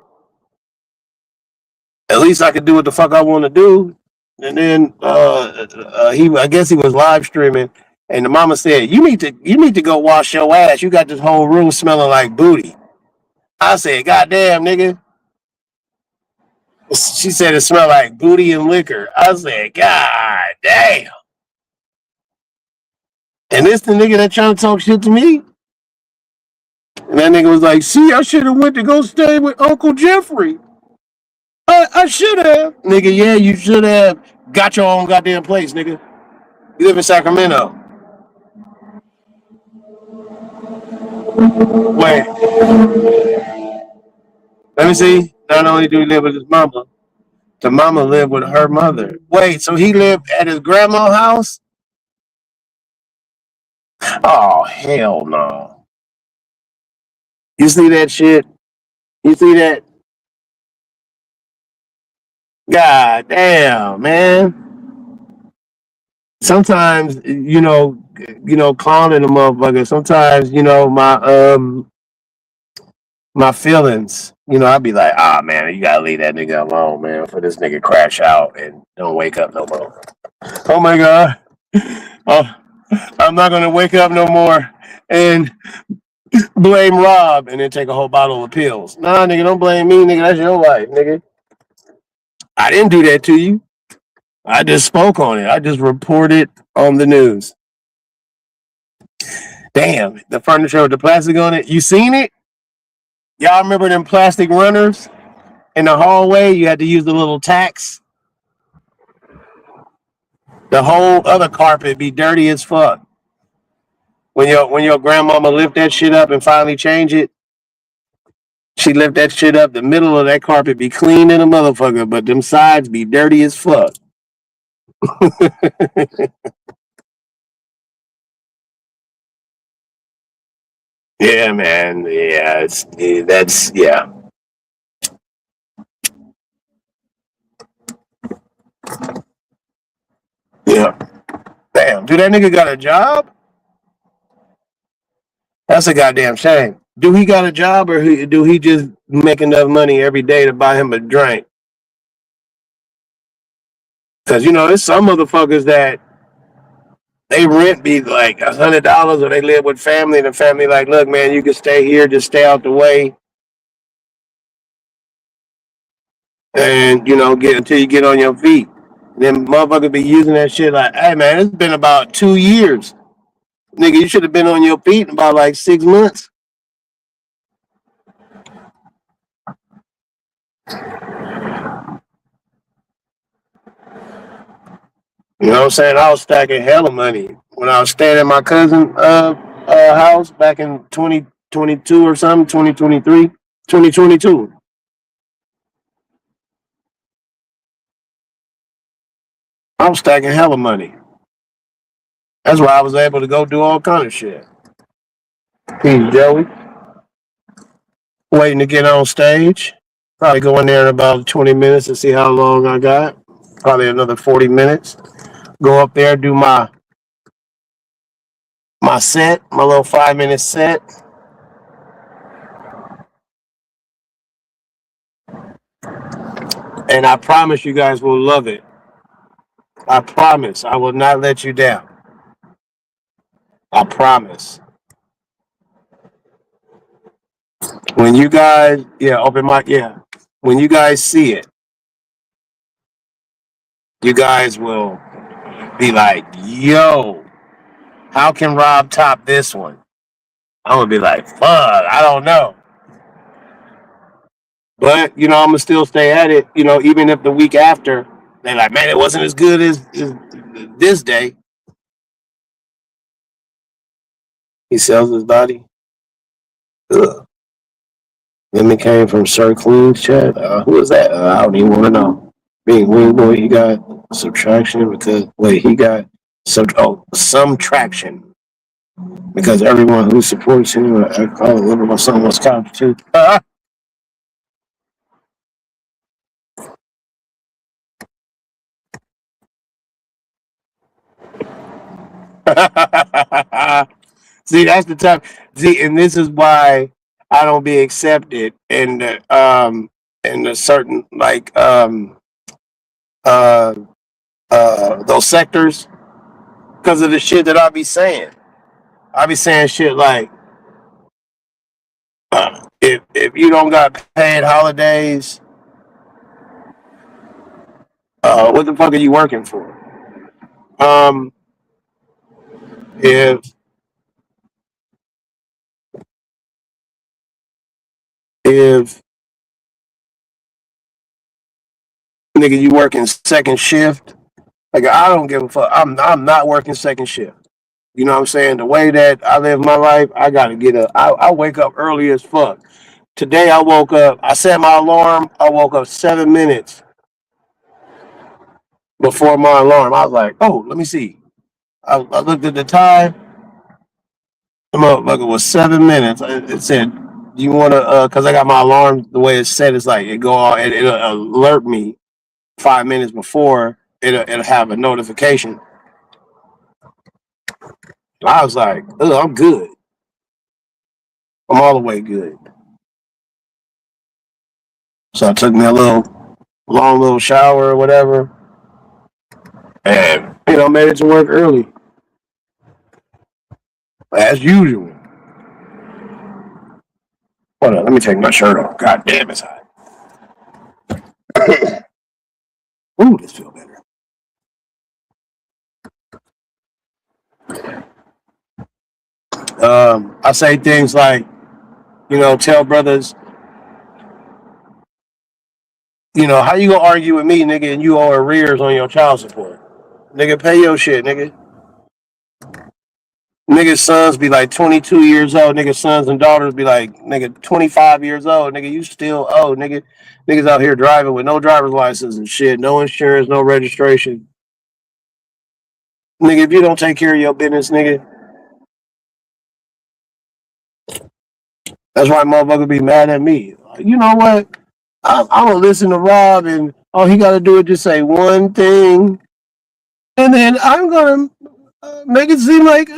At least I could do what the fuck I want to do. And then I guess he was live streaming, and the mama said, you need to go wash your ass. You got this whole room smelling like booty. I said, God damn, nigga. She said it smelled like booty and liquor. I said, God damn. And this the nigga that trying to talk shit to me? And that nigga was like, see, I should have went to go stay with Uncle Jeffrey. I should have. Nigga, yeah, you should have got your own goddamn place, nigga. You live in Sacramento. Wait, let me see. Not only do he live with his mama, the mama lived with her mother. Wait, so he lived at his grandma's house? Oh, hell no. You see that shit? You see that? God damn, man. Sometimes, clowning a motherfucker. Sometimes, my feelings, I'd be like, man, you gotta leave that nigga alone, man, for this nigga crash out and don't wake up no more. Oh my God. Oh, I'm not gonna wake up no more and blame Rob and then take a whole bottle of pills. Nah, nigga, don't blame me, nigga. That's your life, nigga. I didn't do that to you. I just spoke on it. I just reported on the news. Damn, the furniture with the plastic on it. You seen it? Y'all remember them plastic runners in the hallway? You had to use the little tacks. The whole other carpet be dirty as fuck. When your grandmama lift that shit up and finally change it, she lift that shit up. The middle of that carpet be clean in a motherfucker, but them sides be dirty as fuck. Yeah, man. Yeah, that's yeah. Yeah. Damn, dude, that nigga got a job? That's a goddamn shame. Do he got a job or do he just make enough money every day to buy him a drink? Because there's some motherfuckers that they rent be like $100 or they live with family and the family like, look, man, you can stay here, just stay out the way, and get until you get on your feet. Then motherfuckers be using that shit like, hey man, it's been about 2 years. Nigga, you should have been on your feet in about like 6 months. You know what I'm saying? I was stacking hella money when I was staying at my cousin's house back in 2022 or something, 2023, 2022. I was stacking hella money. That's why I was able to go do all kind of shit. Peace, Joey. Waiting to get on stage. Probably go in there in about 20 minutes to see how long I got. Probably another 40 minutes. Go up there, do my set, my little 5 minute set. And I promise you guys will love it. I promise I will not let you down. I promise. When you guys, yeah, open mic, yeah. When you guys see it, you guys will be like, yo, how can Rob top this one? I'm gonna be like, fuck, I don't know. But I'm gonna still stay at it. Even if the week after they're like, man, it wasn't as good as this day. He sells his body. Ugh. Then it came from Sir Clean's chat. Who is that? I don't even want to know. He got subtraction because he got some traction because everyone who supports him, I call it liberal, son was constitute. See, that's the time. See, and this is why I don't be accepted in a certain uh those sectors because of the shit that I be saying. I be saying shit like if you don't got paid holidays, what the fuck are you working for? Um, if if nigga you working second shift, like I don't give a fuck. I'm not working second shift. You know what I'm saying? The way that I live my life, I gotta get up. I wake up early as fuck. Today I woke up. I set my alarm. I woke up 7 minutes before my alarm. I was like, oh, let me see. I looked at the time. The motherfucker was 7 minutes. It said, "You want to?" Because I got my alarm the way it's set. It's like it go off. It'll alert me 5 minutes before. It'll have a notification. I was like, "Oh, I'm good. I'm all the way good." So I took me a long little shower or whatever, and made it to work early as usual. Hold on, let me take my shirt off. God damn, it's hot. Ooh, this feel better. I say things like, tell brothers, how you gonna argue with me, nigga, and you owe arrears on your child support? Nigga, pay your shit, nigga. Niggas' sons be like 22 years old. Niggas' sons and daughters be like, nigga, 25 years old. Nigga, you still owe, nigga. Niggas out here driving with no driver's license and shit, no insurance, no registration. Nigga, if you don't take care of your business, nigga, that's why motherfuckers be mad at me. You know what? I'm gonna listen to Rob, and all he gotta do is just say one thing, and then I'm gonna make it seem like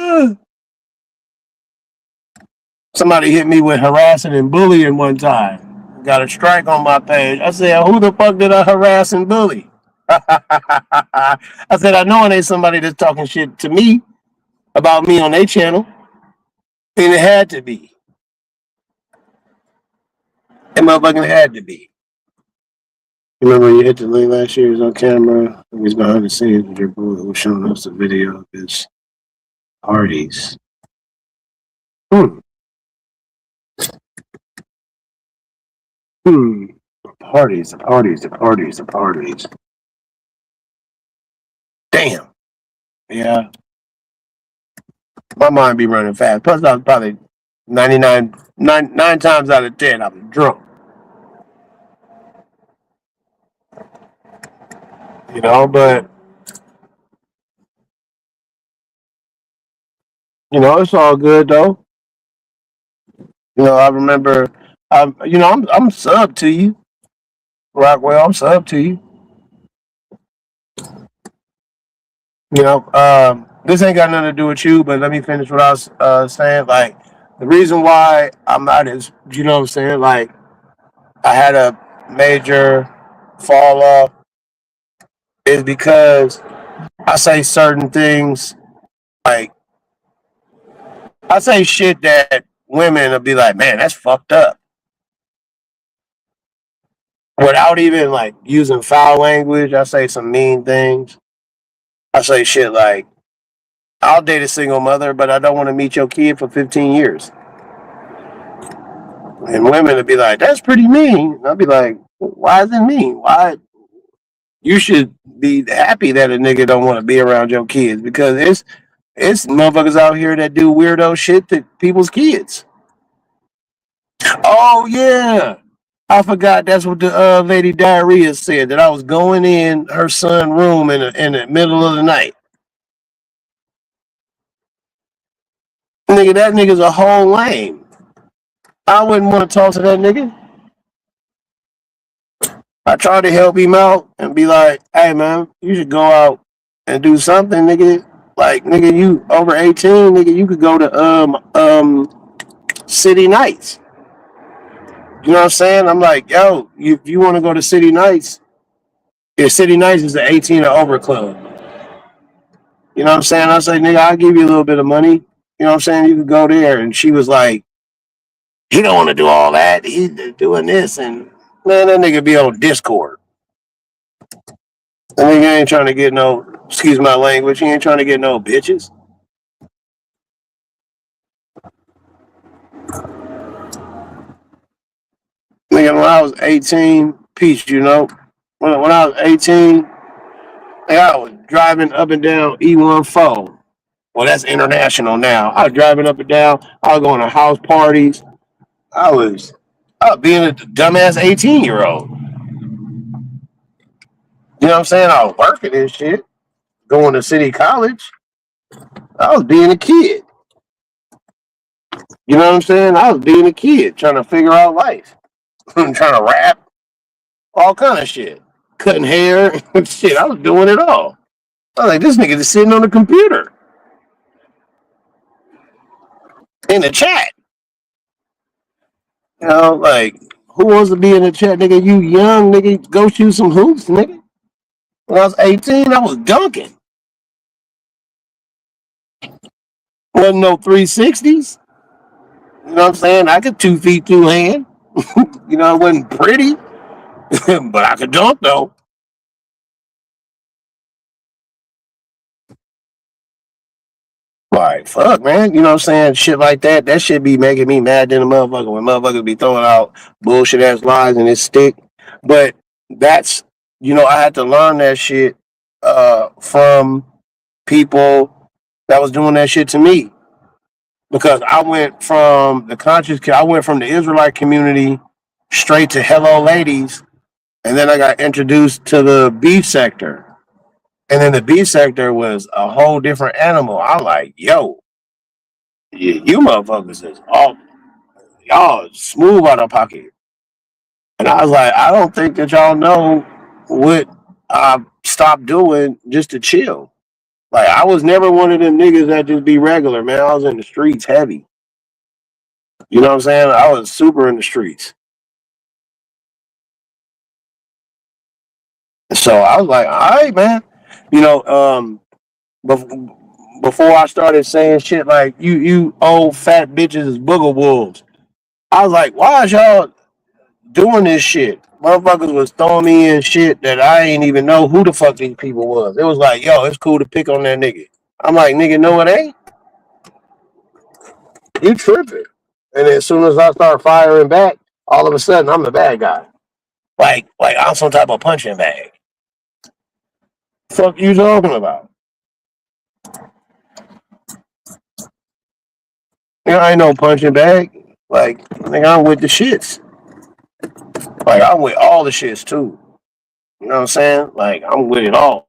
somebody hit me with harassing and bullying one time. Got a strike on my page. I said, who the fuck did I harass and bully? I said, I know it ain't somebody that's talking shit to me about me on their channel. And it had to be. It motherfucking had to be. Remember when you hit the link last year? He was on camera. He was behind the scenes with your boy who was showing us the video of his parties. Hmm. Hmm. The parties. Damn. Yeah. My mind be running fast. Plus, I was probably 9 times out of 10, I was drunk. But, it's all good, though. I remember, I'm sub to you. Rockwell, I'm sub to you. This ain't got nothing to do with you, but let me finish what I was saying. Like, the reason why I'm not as, what I'm saying? Like, I had a major fall off is because I say certain things, like, I say shit that women will be like, man, that's fucked up. Without even, like, using foul language, I say some mean things. I say shit like, I'll date a single mother, but I don't want to meet your kid for 15 years. And women would be like, that's pretty mean. And I'll be like, why is it mean? Why? You should be happy that a nigga don't want to be around your kids because it's motherfuckers out here that do weirdo shit to people's kids. Oh yeah. I forgot that's what the lady diarrhea said, that I was going in her son' room in the middle of the night. Nigga, that nigga's a whole lame. I wouldn't want to talk to that nigga. I tried to help him out and be like, hey man, you should go out and do something, nigga. Like, nigga, you over 18, nigga, you could go to city nights. You know what I'm saying? I'm like, yo, if you want to go to city nights, yeah, city nights is the 18 or over club. You know what I'm saying? I was like, nigga, I'll give you a little bit of money. You know what I'm saying? You could go there. And she was like, he don't want to do all that. He's doing this. And man, that nigga be on Discord. That nigga ain't trying to get no, excuse my language, he ain't trying to get no bitches. Nigga, when I was 18, peace, you know. When I was 18, I was driving up and down E14. Well, that's international now. I was driving up and down. I was going to house parties. I was, I was being a dumbass 18-year-old. You know what I'm saying? I was working and shit, going to city college. I was being a kid. You know what I'm saying? I was being a kid trying to figure out life. Trying to rap, all kind of shit. Cutting hair, shit. I was doing it all. I was like, this nigga just sitting on the computer in the chat. You know, like, who wants to be in the chat, nigga? You young, nigga. Go shoot some hoops, nigga. When I was 18, I was dunking. Wasn't no 360s. You know what I'm saying? I could 2 feet, two hand. You know, it wasn't pretty, but I could dunk though. Like, fuck, man. You know what I'm saying? Shit like that. That shit be making me mad than a motherfucker when motherfuckers be throwing out bullshit ass lies and it stick. But that's, I had to learn that shit from people that was doing that shit to me. Because I went from I went from the Israelite community straight to Hello Ladies, and then I got introduced to the beef sector. And then the beef sector was a whole different animal. I'm like, yo, you motherfuckers is all y'all smooth out of pocket. And I was like, I don't think that y'all know what I stopped doing just to chill. Like, I was never one of them niggas that just be regular, man. I was in the streets heavy. You know what I'm saying? I was super in the streets. So I was like, all right, man. You know, before I started saying shit like you old fat bitches is booger wolves, I was like, why is y'all doing this shit? Motherfuckers was throwing me in shit that I ain't even know who the fuck these people was. It was like, yo, it's cool to pick on that nigga. I'm like, nigga, no, it ain't. You tripping. And then as soon as I start firing back, all of a sudden I'm the bad guy. Like I'm some type of punching bag. Fuck you talking about? I ain't no punching bag. Like, nigga, I'm with the shits. Like, I'm with all the shits too. You know what I'm saying? Like, I'm with it all.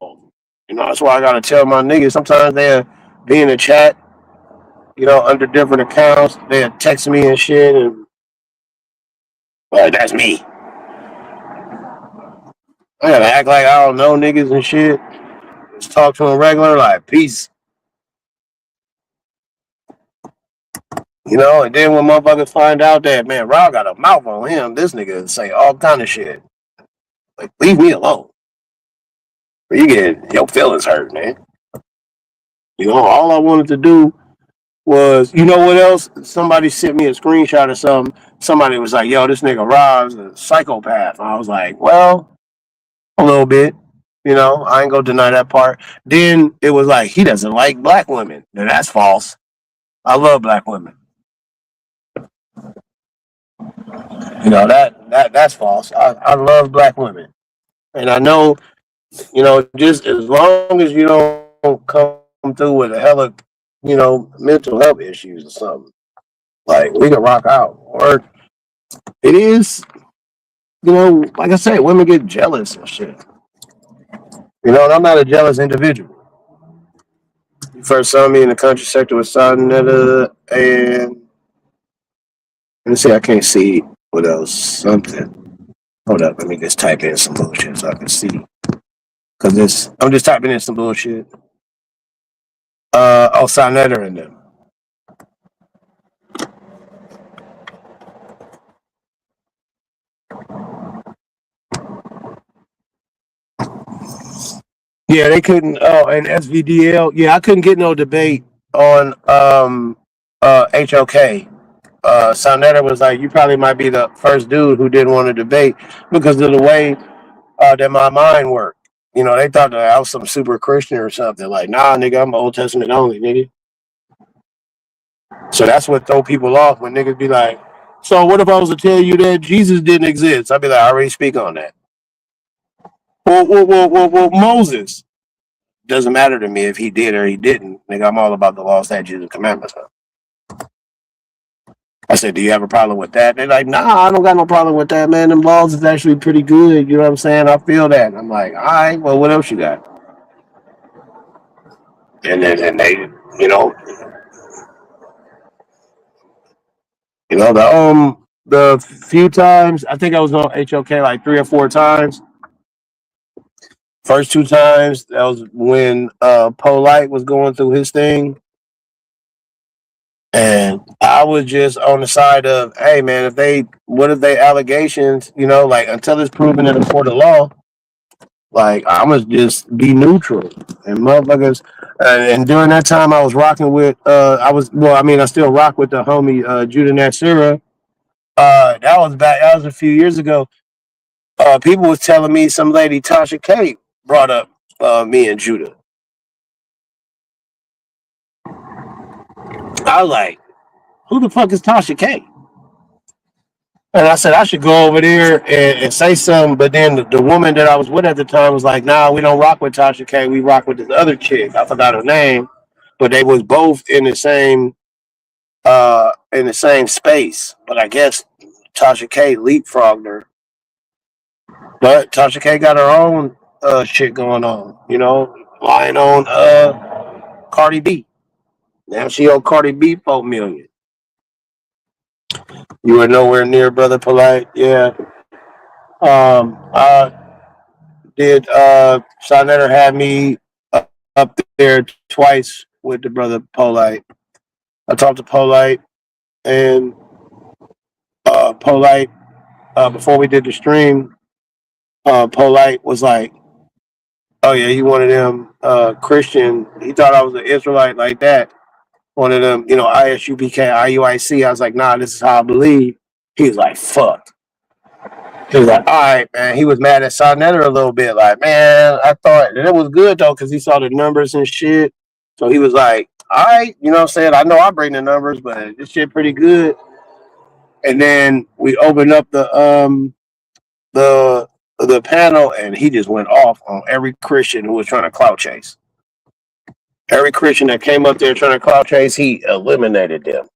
That's why I gotta tell my niggas. Sometimes they'll be in the chat, under different accounts. They'll text me and shit, and like, that's me. I gotta act like I don't know niggas and shit. Just talk to them regular, like, peace. And then when motherfuckers find out that, man, Rob got a mouth on him, this nigga say all kind of shit. Like, leave me alone. Or you get your feelings hurt, man. All I wanted to do was, what else? Somebody sent me a screenshot of something. Somebody was like, yo, this nigga Rob's a psychopath. And I was like, well, a little bit. I ain't gonna deny that part. Then it was like, he doesn't like black women. Now, that's false. I love black women. That's false. I love black women. And I know, just as long as you don't come through with a hella, mental health issues or something, like, we can rock out. Or it is you know, like I said, women get jealous and shit. You know, and I'm not a jealous individual. You first saw me in the country sector with Sonetta and let me see, I can't see what else. Something. Hold up, let me just type in some bullshit so I can see. Cause this I'm just typing in some bullshit. Oh, Sonetta in them. Yeah, they couldn't. Oh, and SVDL. Yeah, I couldn't get no debate on HOK. Sonetta was like, "You probably might be the first dude who didn't want to debate because of the way that my mind worked. You know, they thought that I was some super Christian or something. Like, nah, nigga, I'm Old Testament only, nigga. So that's what throw people off when niggas be like, so what if I was to tell you that Jesus didn't exist? I'd be like, I already speak on that. Well, Moses. Doesn't matter to me if he did or he didn't. Nigga, I'm all about the law, statutes, and commandments. I said, do you have a problem with that? They're like, nah, I don't got no problem with that, man. Them laws is actually pretty good. You know what I'm saying? I feel that. And I'm like, all right, well, what else you got? And they, you know, the few times I think I was on HOK like 3 or 4 times. First 2 times that was when Polite was going through his thing. And I was just on the side of, hey man, what if they allegations, you know, like until it's proven in a court of law, like I'm gonna just be neutral and motherfuckers. And during that time, I was rocking with, I still rock with the homie Judah Natsira. That was back. That was a few years ago. People was telling me some lady Tasha K brought up me and Judah. I was like, who the fuck is Tasha K? And I said I should go over there and say something, but then the woman that I was with at the time was like, "Nah, we don't rock with Tasha K. We rock with this other chick. I forgot her name, but they was both in the same space. But I guess Tasha K leapfrogged her. But Tasha K got her own shit going on. You know, lying on Cardi B. Now she owe Cardi B 4 million. You were nowhere near Brother Polite. Yeah. I did Sonetta had me up there twice with the brother Polite. I talked to Polite and Polite before we did the stream. Polite was like, "Oh yeah, you one of them Christian." He thought I was an Israelite like that. One of them, you know, ISUPK, IUIC. I was like, "Nah, this is how I believe." He was like, "Fuck." He was like, all right, man. He was mad at Sonetta a little bit. Like, man, I thought and it was good though, because he saw the numbers and shit. So he was like, all right, you know what I'm saying? I know I bring the numbers, but this shit pretty good. And then we opened up the the panel and he just went off on every Christian who was trying to clout chase. Every Christian that came up there trying to clout chase, he eliminated them.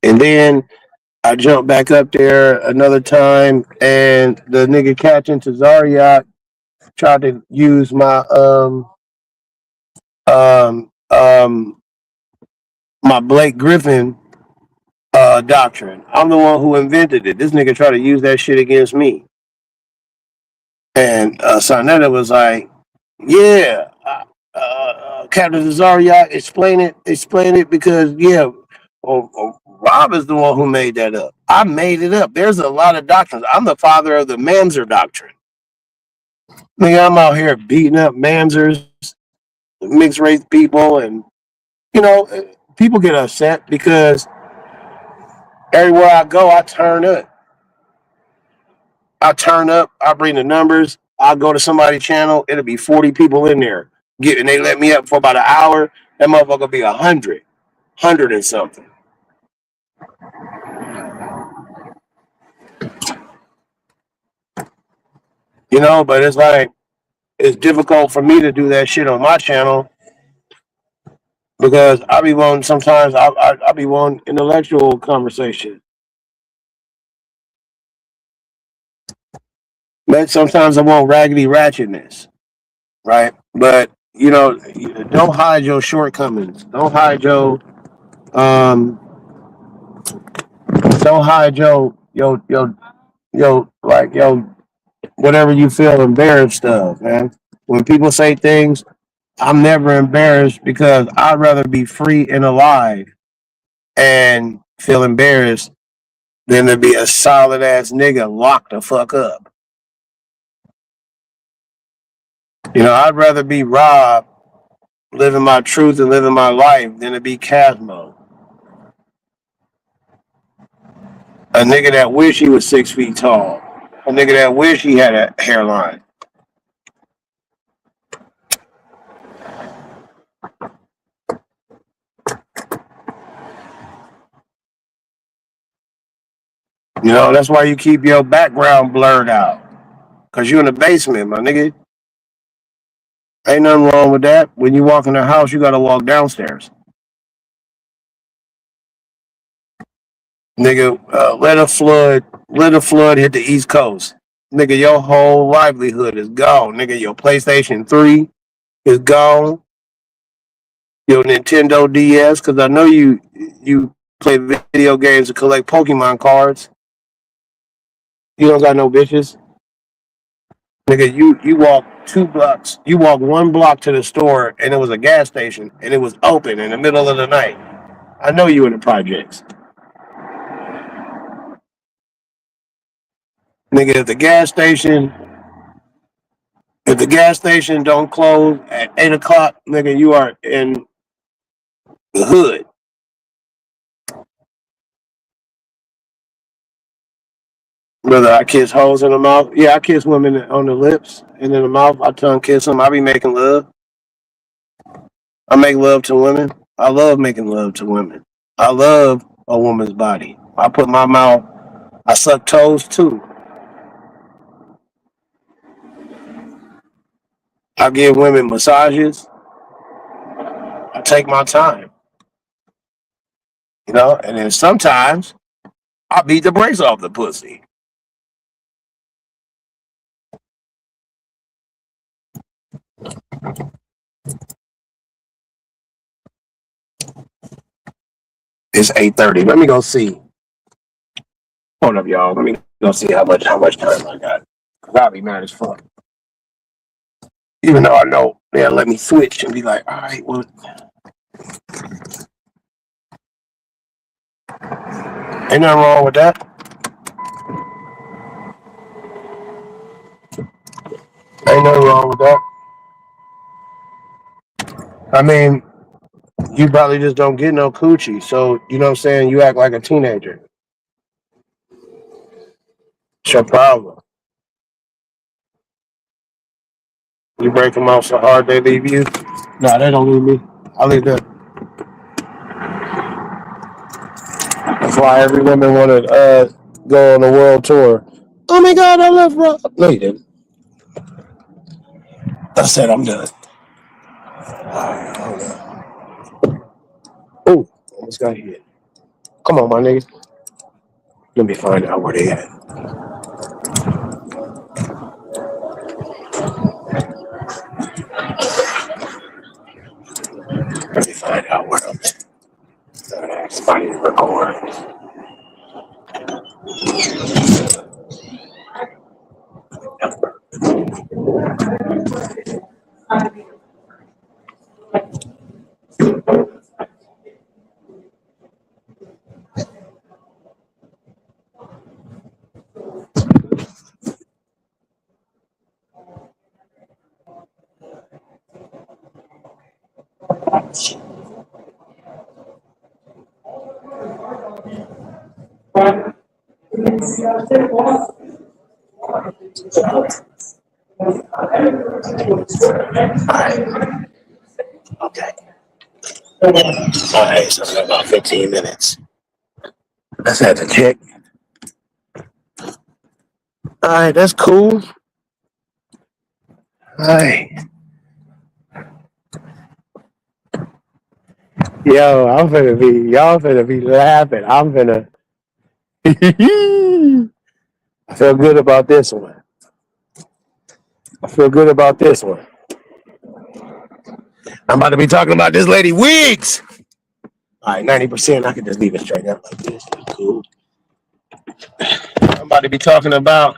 And then I jumped back up there another time and the nigga catching Tazariak tried to use um um my Blake Griffin doctrine. I'm the one who invented it. This nigga tried to use that shit against me. And Sonetta was like, yeah, Captain Zaria, explain it because, yeah, Rob is the one who made that up. I made it up. There's a lot of doctrines. I'm the father of the Mamzer doctrine. Nigga, I'm out here beating up Mamzers, mixed race people, and you know, people get upset because everywhere I go, I turn up. I bring the numbers. I go to somebody's channel, it'll be 40 people in there. And they let me up for about an hour. That motherfucker will be 100 and something. You know, but it's like it's difficult for me to do that shit on my channel because I be wanting sometimes I be wanting intellectual conversation. But sometimes I want raggedy ratchetness, right? But don't hide your shortcomings. Um, don't hide your whatever you feel embarrassed of, man. When people say things, I'm never embarrassed because I'd rather be free and alive and feel embarrassed than to be a solid ass nigga locked the fuck up. I'd rather be Rob living my truth and living my life than to be Casmo, a nigga that wish he was 6 feet tall, a nigga that wish he had a hairline. That's why you keep your background blurred out. Cause you in the basement, my nigga. Ain't nothing wrong with that. When you walk in the house, you gotta walk downstairs. Nigga, let a flood hit the East Coast. Nigga, your whole livelihood is gone. Nigga, your PlayStation 3 is gone. Your Nintendo DS, cause I know you play video games to collect Pokemon cards. You don't got no bitches. Nigga, you walk 2 blocks. You walk 1 block to the store, and it was a gas station, and it was open in the middle of the night. I know you in the projects, nigga. If the gas station don't close at 8 o'clock, nigga, you are in the hood. Brother, I kiss hoes in the mouth. Yeah, I kiss women on the lips and in the mouth. I tongue kiss them. I be making love. I make love to women. I love making love to women. I love a woman's body. I put my mouth. I suck toes too. I give women massages. I take my time, and then sometimes I beat the brakes off the pussy. It's 8:30. Let me go see. Hold up, y'all. Let me go see how much time I got. Cause I'll be mad as fuck. Even though I know they'll let me switch and be like, all right, well, ain't nothing wrong with that. Ain't nothing wrong with that. I mean, you probably just don't get no coochie. So, you know what I'm saying? You act like a teenager. It's your problem. You break them off so hard they leave you. No, they don't leave me. I leave them. That's why every woman want to go on a world tour. Oh my God, I love Rob. No, you didn't. I said I'm done. Oh, almost got hit. Come on, my nigga. Let me find out where they at. Let me find out where I'm at. Somebody to record. Alright, okay. Alright, so in about 15 minutes. Let's have to check. Alright, that's cool. Alright. Yo, y'all finna be laughing. I feel good about this one. I feel good about this one. I'm about to be talking about this lady Wigs. All right, 90%. I can just leave it straight up like this. That's cool. I'm about to be talking about.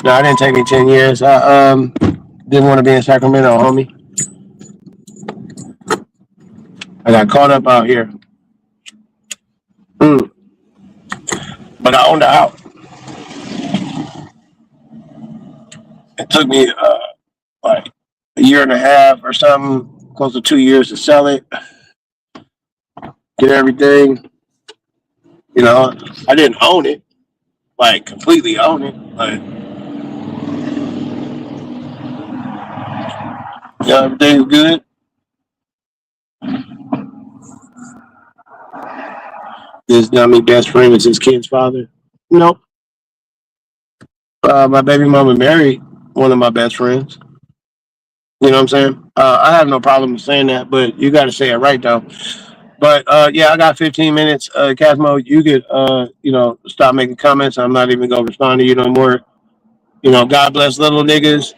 No, it didn't take me 10 years. I didn't want to be in Sacramento, homie. I got caught up out here. Mm. But I owned a house. It took me like a year and a half or something, close to 2 years to sell it, get everything. You know, I didn't own it, like completely own it, but everything was good. This dummy best friend is his kid's father. Nope. My baby mama married one of my best friends. You know what I'm saying? I have no problem saying that, but you got to say it right though. But yeah, I got 15 minutes. Casmo, you could stop making comments. I'm not even gonna respond to you no more. You know, God bless little niggas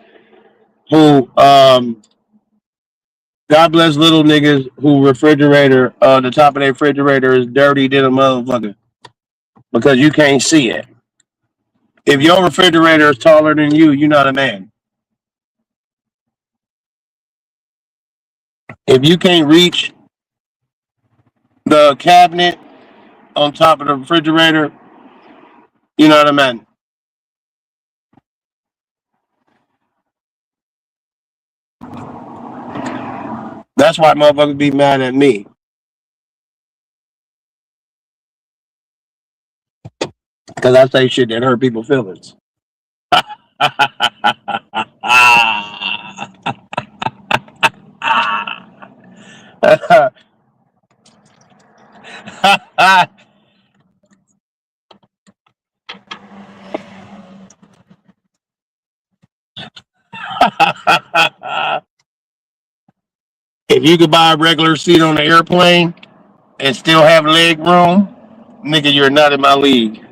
who God bless little niggas who refrigerator the top of their refrigerator is dirty than a motherfucker because you can't see it. If your refrigerator is taller than you, you're not a man. If you can't reach the cabinet on top of the refrigerator, you're not a man. That's why motherfuckers be mad at me. Because I say shit that hurt people's feelings. If you could buy a regular seat on an airplane and still have leg room, nigga, you're not in my league.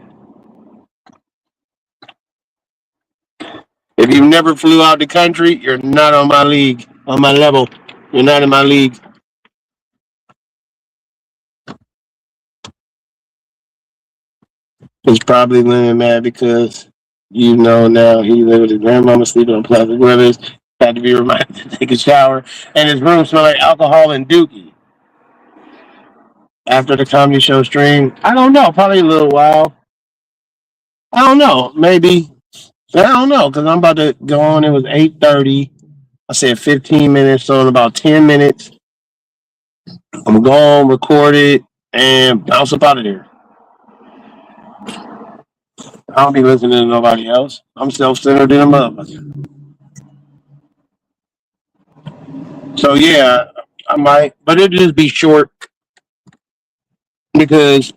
If you never flew out the country, you're not on my league, on my level. You're not in my league. He's probably living mad because you know now he lived with his grandmama sleeping on plastic brothers. Had to be reminded to take a shower, and his room smelled like alcohol and dookie. After the comedy show stream, I don't know, probably a little while. I don't know, maybe. I don't know because I'm about to go on. It was 8:30. I said 15 minutes, so in about 10 minutes, I'm gonna go on, record it, and bounce up out of there. I don't be listening to nobody else. I'm self-centered in a motherfucker. So yeah, I might, but it'll just be short because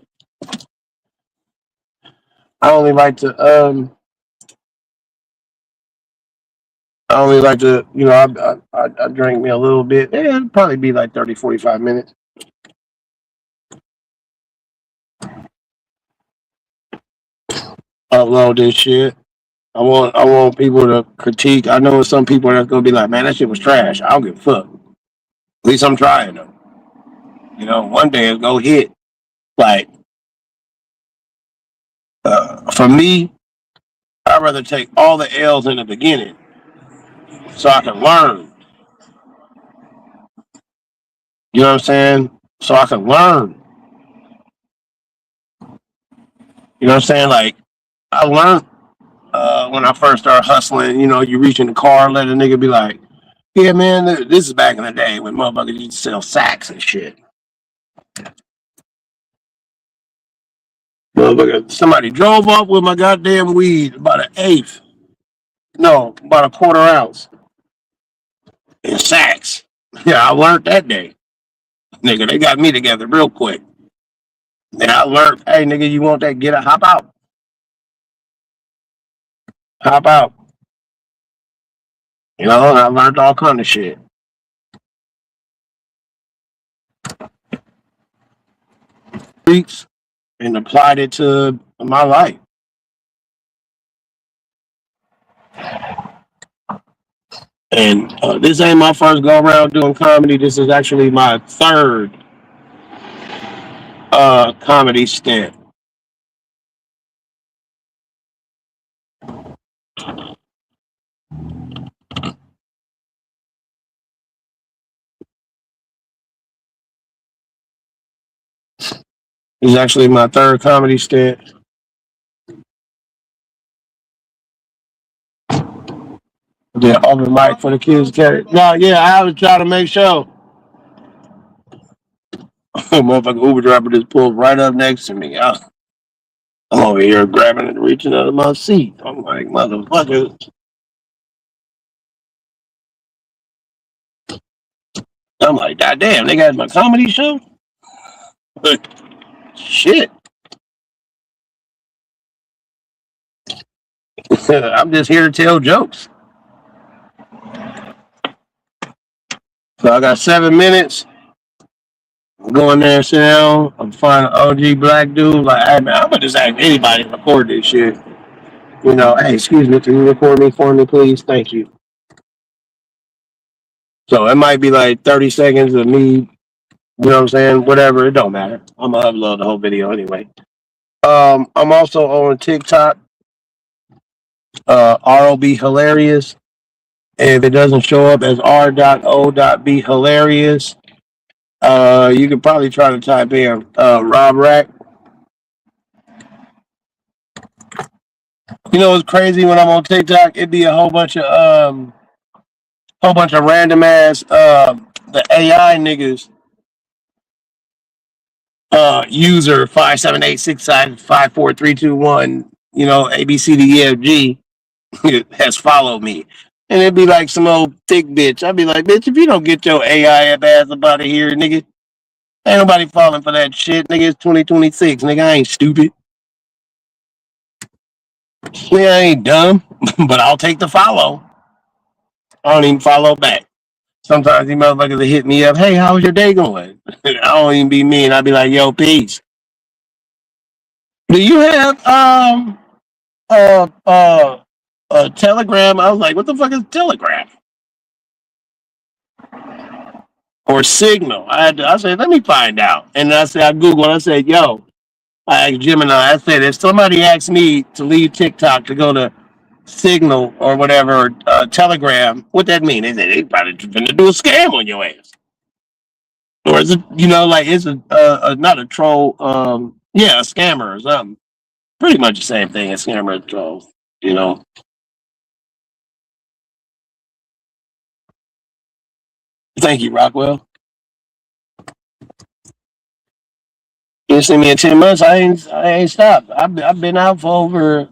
I only like to I only like to I drink me a little bit. Yeah, it'll probably be like 30, 45 minutes. Upload this shit. I want people to critique. I know some people that's gonna be like, man, that shit was trash. I don't give a fuck. At least I'm trying though. You know, one day it's gonna hit. Like for me, I'd rather take all the L's in the beginning so I can learn. You know what I'm saying? So I can learn. You know what I'm saying? Like I learned when I first started hustling. You know, you reach in the car, let a nigga be like, "Yeah, man, this is back in the day when motherfuckers used to sell sacks and shit." Motherfucker, somebody drove up with my goddamn weed about an eighth. No, about a quarter ounce in sacks. Yeah, I learned that day. Nigga, they got me together real quick. Then I learned, hey, nigga, you want that? Get a hop out. Hop out. You know, and I learned all kind of shit. streets and applied it to my life. And this ain't my first go around doing comedy. This is actually my third comedy stint. This is actually my third comedy stint. Yeah, open mic for the kids. No, yeah, I was trying to make sure. Motherfucking Uber driver just pulled right up next to me. I'm over here grabbing and reaching out of my seat. I'm like, motherfucker. I'm like, God damn, they got my comedy show? Shit. I'm just here to tell jokes. So I got 7 minutes. I'm going there and sit down. I'm finding an OG black dude. Like, hey, man, I'm going to just ask anybody to record this shit. You know, hey, excuse me, can you record me for me, please? Thank you. So it might be like 30 seconds of me, you know what I'm saying? Whatever, it don't matter. I'm going to upload the whole video anyway. I'm also on TikTok, ROB Hilarious. If it doesn't show up as R.O.B Hilarious, you could probably try to type in Rob Rack. You know what's crazy when I'm on TikTok? It'd be a whole bunch of random ass the AI niggas user 578655432 you know, ABCDEFG has followed me. And it'd be like some old thick bitch. I'd be like, bitch, if you don't get your AI ass up out of here, nigga, ain't nobody falling for that shit. Nigga, it's 2026. Nigga, I ain't stupid. Nigga, I ain't dumb. But I'll take the follow. I don't even follow back. Sometimes these motherfuckers will hit me up. Hey, how's your day going? I don't even be mean. I'd be like, yo, peace. Do you have Telegram? I was like, what the fuck is Telegram? Or Signal? I said, let me find out. And I said, I Googled. I said, yo, I asked Gemini. I said, if somebody asks me to leave TikTok to go to Signal or whatever, or Telegram, what that mean? They said they probably going to do a scam on your ass. Or is it, you know, like it's not a troll, yeah, a scammer or something. Pretty much the same thing as scammer and troll, you know. Thank you, Rockwell. You see me in 10 months. I ain't stopped. I've been out for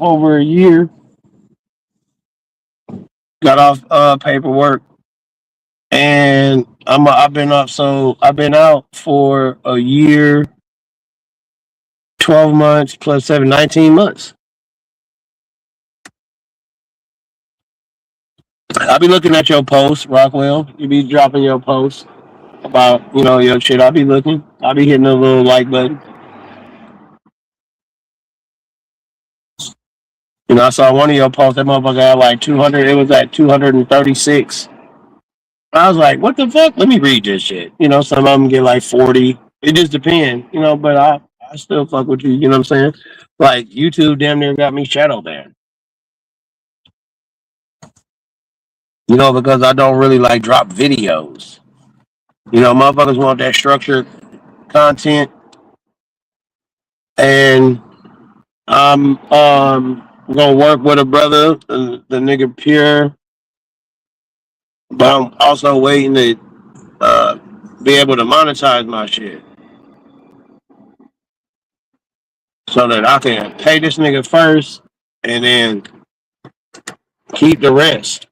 over a year. Got off paperwork, and I've been out for a year, 12 months plus 7, 19 months. I'll be looking at your posts, Rockwell. You be dropping your posts about, you know, your shit. I'll be looking. I'll be hitting a little like button. You know, I saw one of your posts. That motherfucker had like 200. It was at 236. I was like, what the fuck? Let me read this shit. You know, some of them get like 40. It just depends, you know, but I still fuck with you. You know what I'm saying? Like, YouTube damn near got me shadow banned. You know, because I don't really like drop videos. You know, motherfuckers want that structured content. And I'm gonna work with a brother, the nigga Pure, but I'm also waiting to be able to monetize my shit so that I can pay this nigga first and then keep the rest.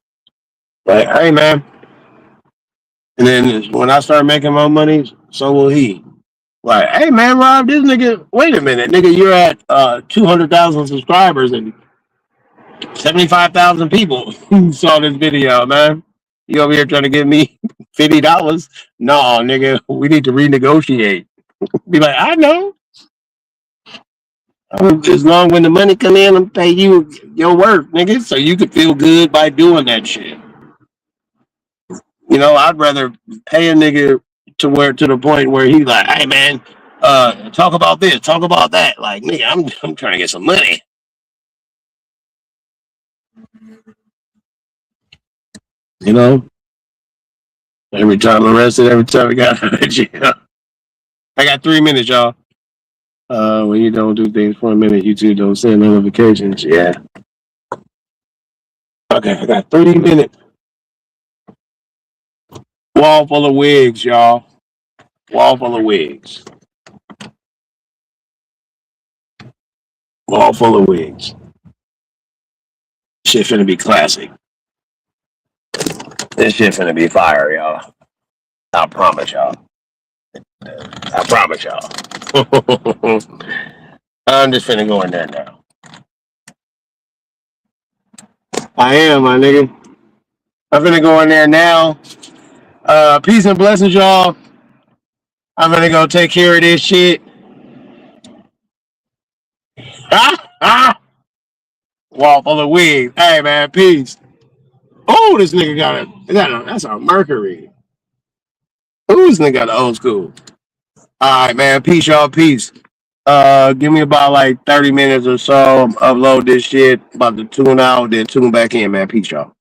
Like, hey man, and then when I start making more money, so will he. Like, hey man, Rob, this nigga, wait a minute, nigga, you're at 200,000 subscribers and 75,000 people saw this video, man. You over here trying to give me $50? No, nigga, we need to renegotiate. Be like, I know. As long when the money come in, I'm pay you your work, nigga, so you can feel good by doing that shit. You know, I'd rather pay a nigga to the point where he's like, hey man, talk about this, talk about that. Like, nigga, I'm trying to get some money. You know, every time I'm arrested, every time I got out of jail. I got 3 minutes, y'all. When you don't do things for a minute, YouTube don't send notifications. Yeah. Okay, I got 3 minutes. Wall full of wigs, y'all. Wall full of wigs. Wall full of wigs. Shit finna be classic. This shit finna be fire, y'all. I promise y'all. I promise y'all. I'm just finna go in there now. I am, my nigga. I'm finna go in there now. Peace and blessings, y'all. I'm gonna go take care of this shit. Ah, ah. Wall full of wigs. Hey, man, peace. Oh, this nigga that's a Mercury. Ooh, this nigga got an old school. All right, man. Peace, y'all. Peace. Give me about like 30 minutes or so. Upload this shit. About to tune out, then tune back in, man. Peace, y'all.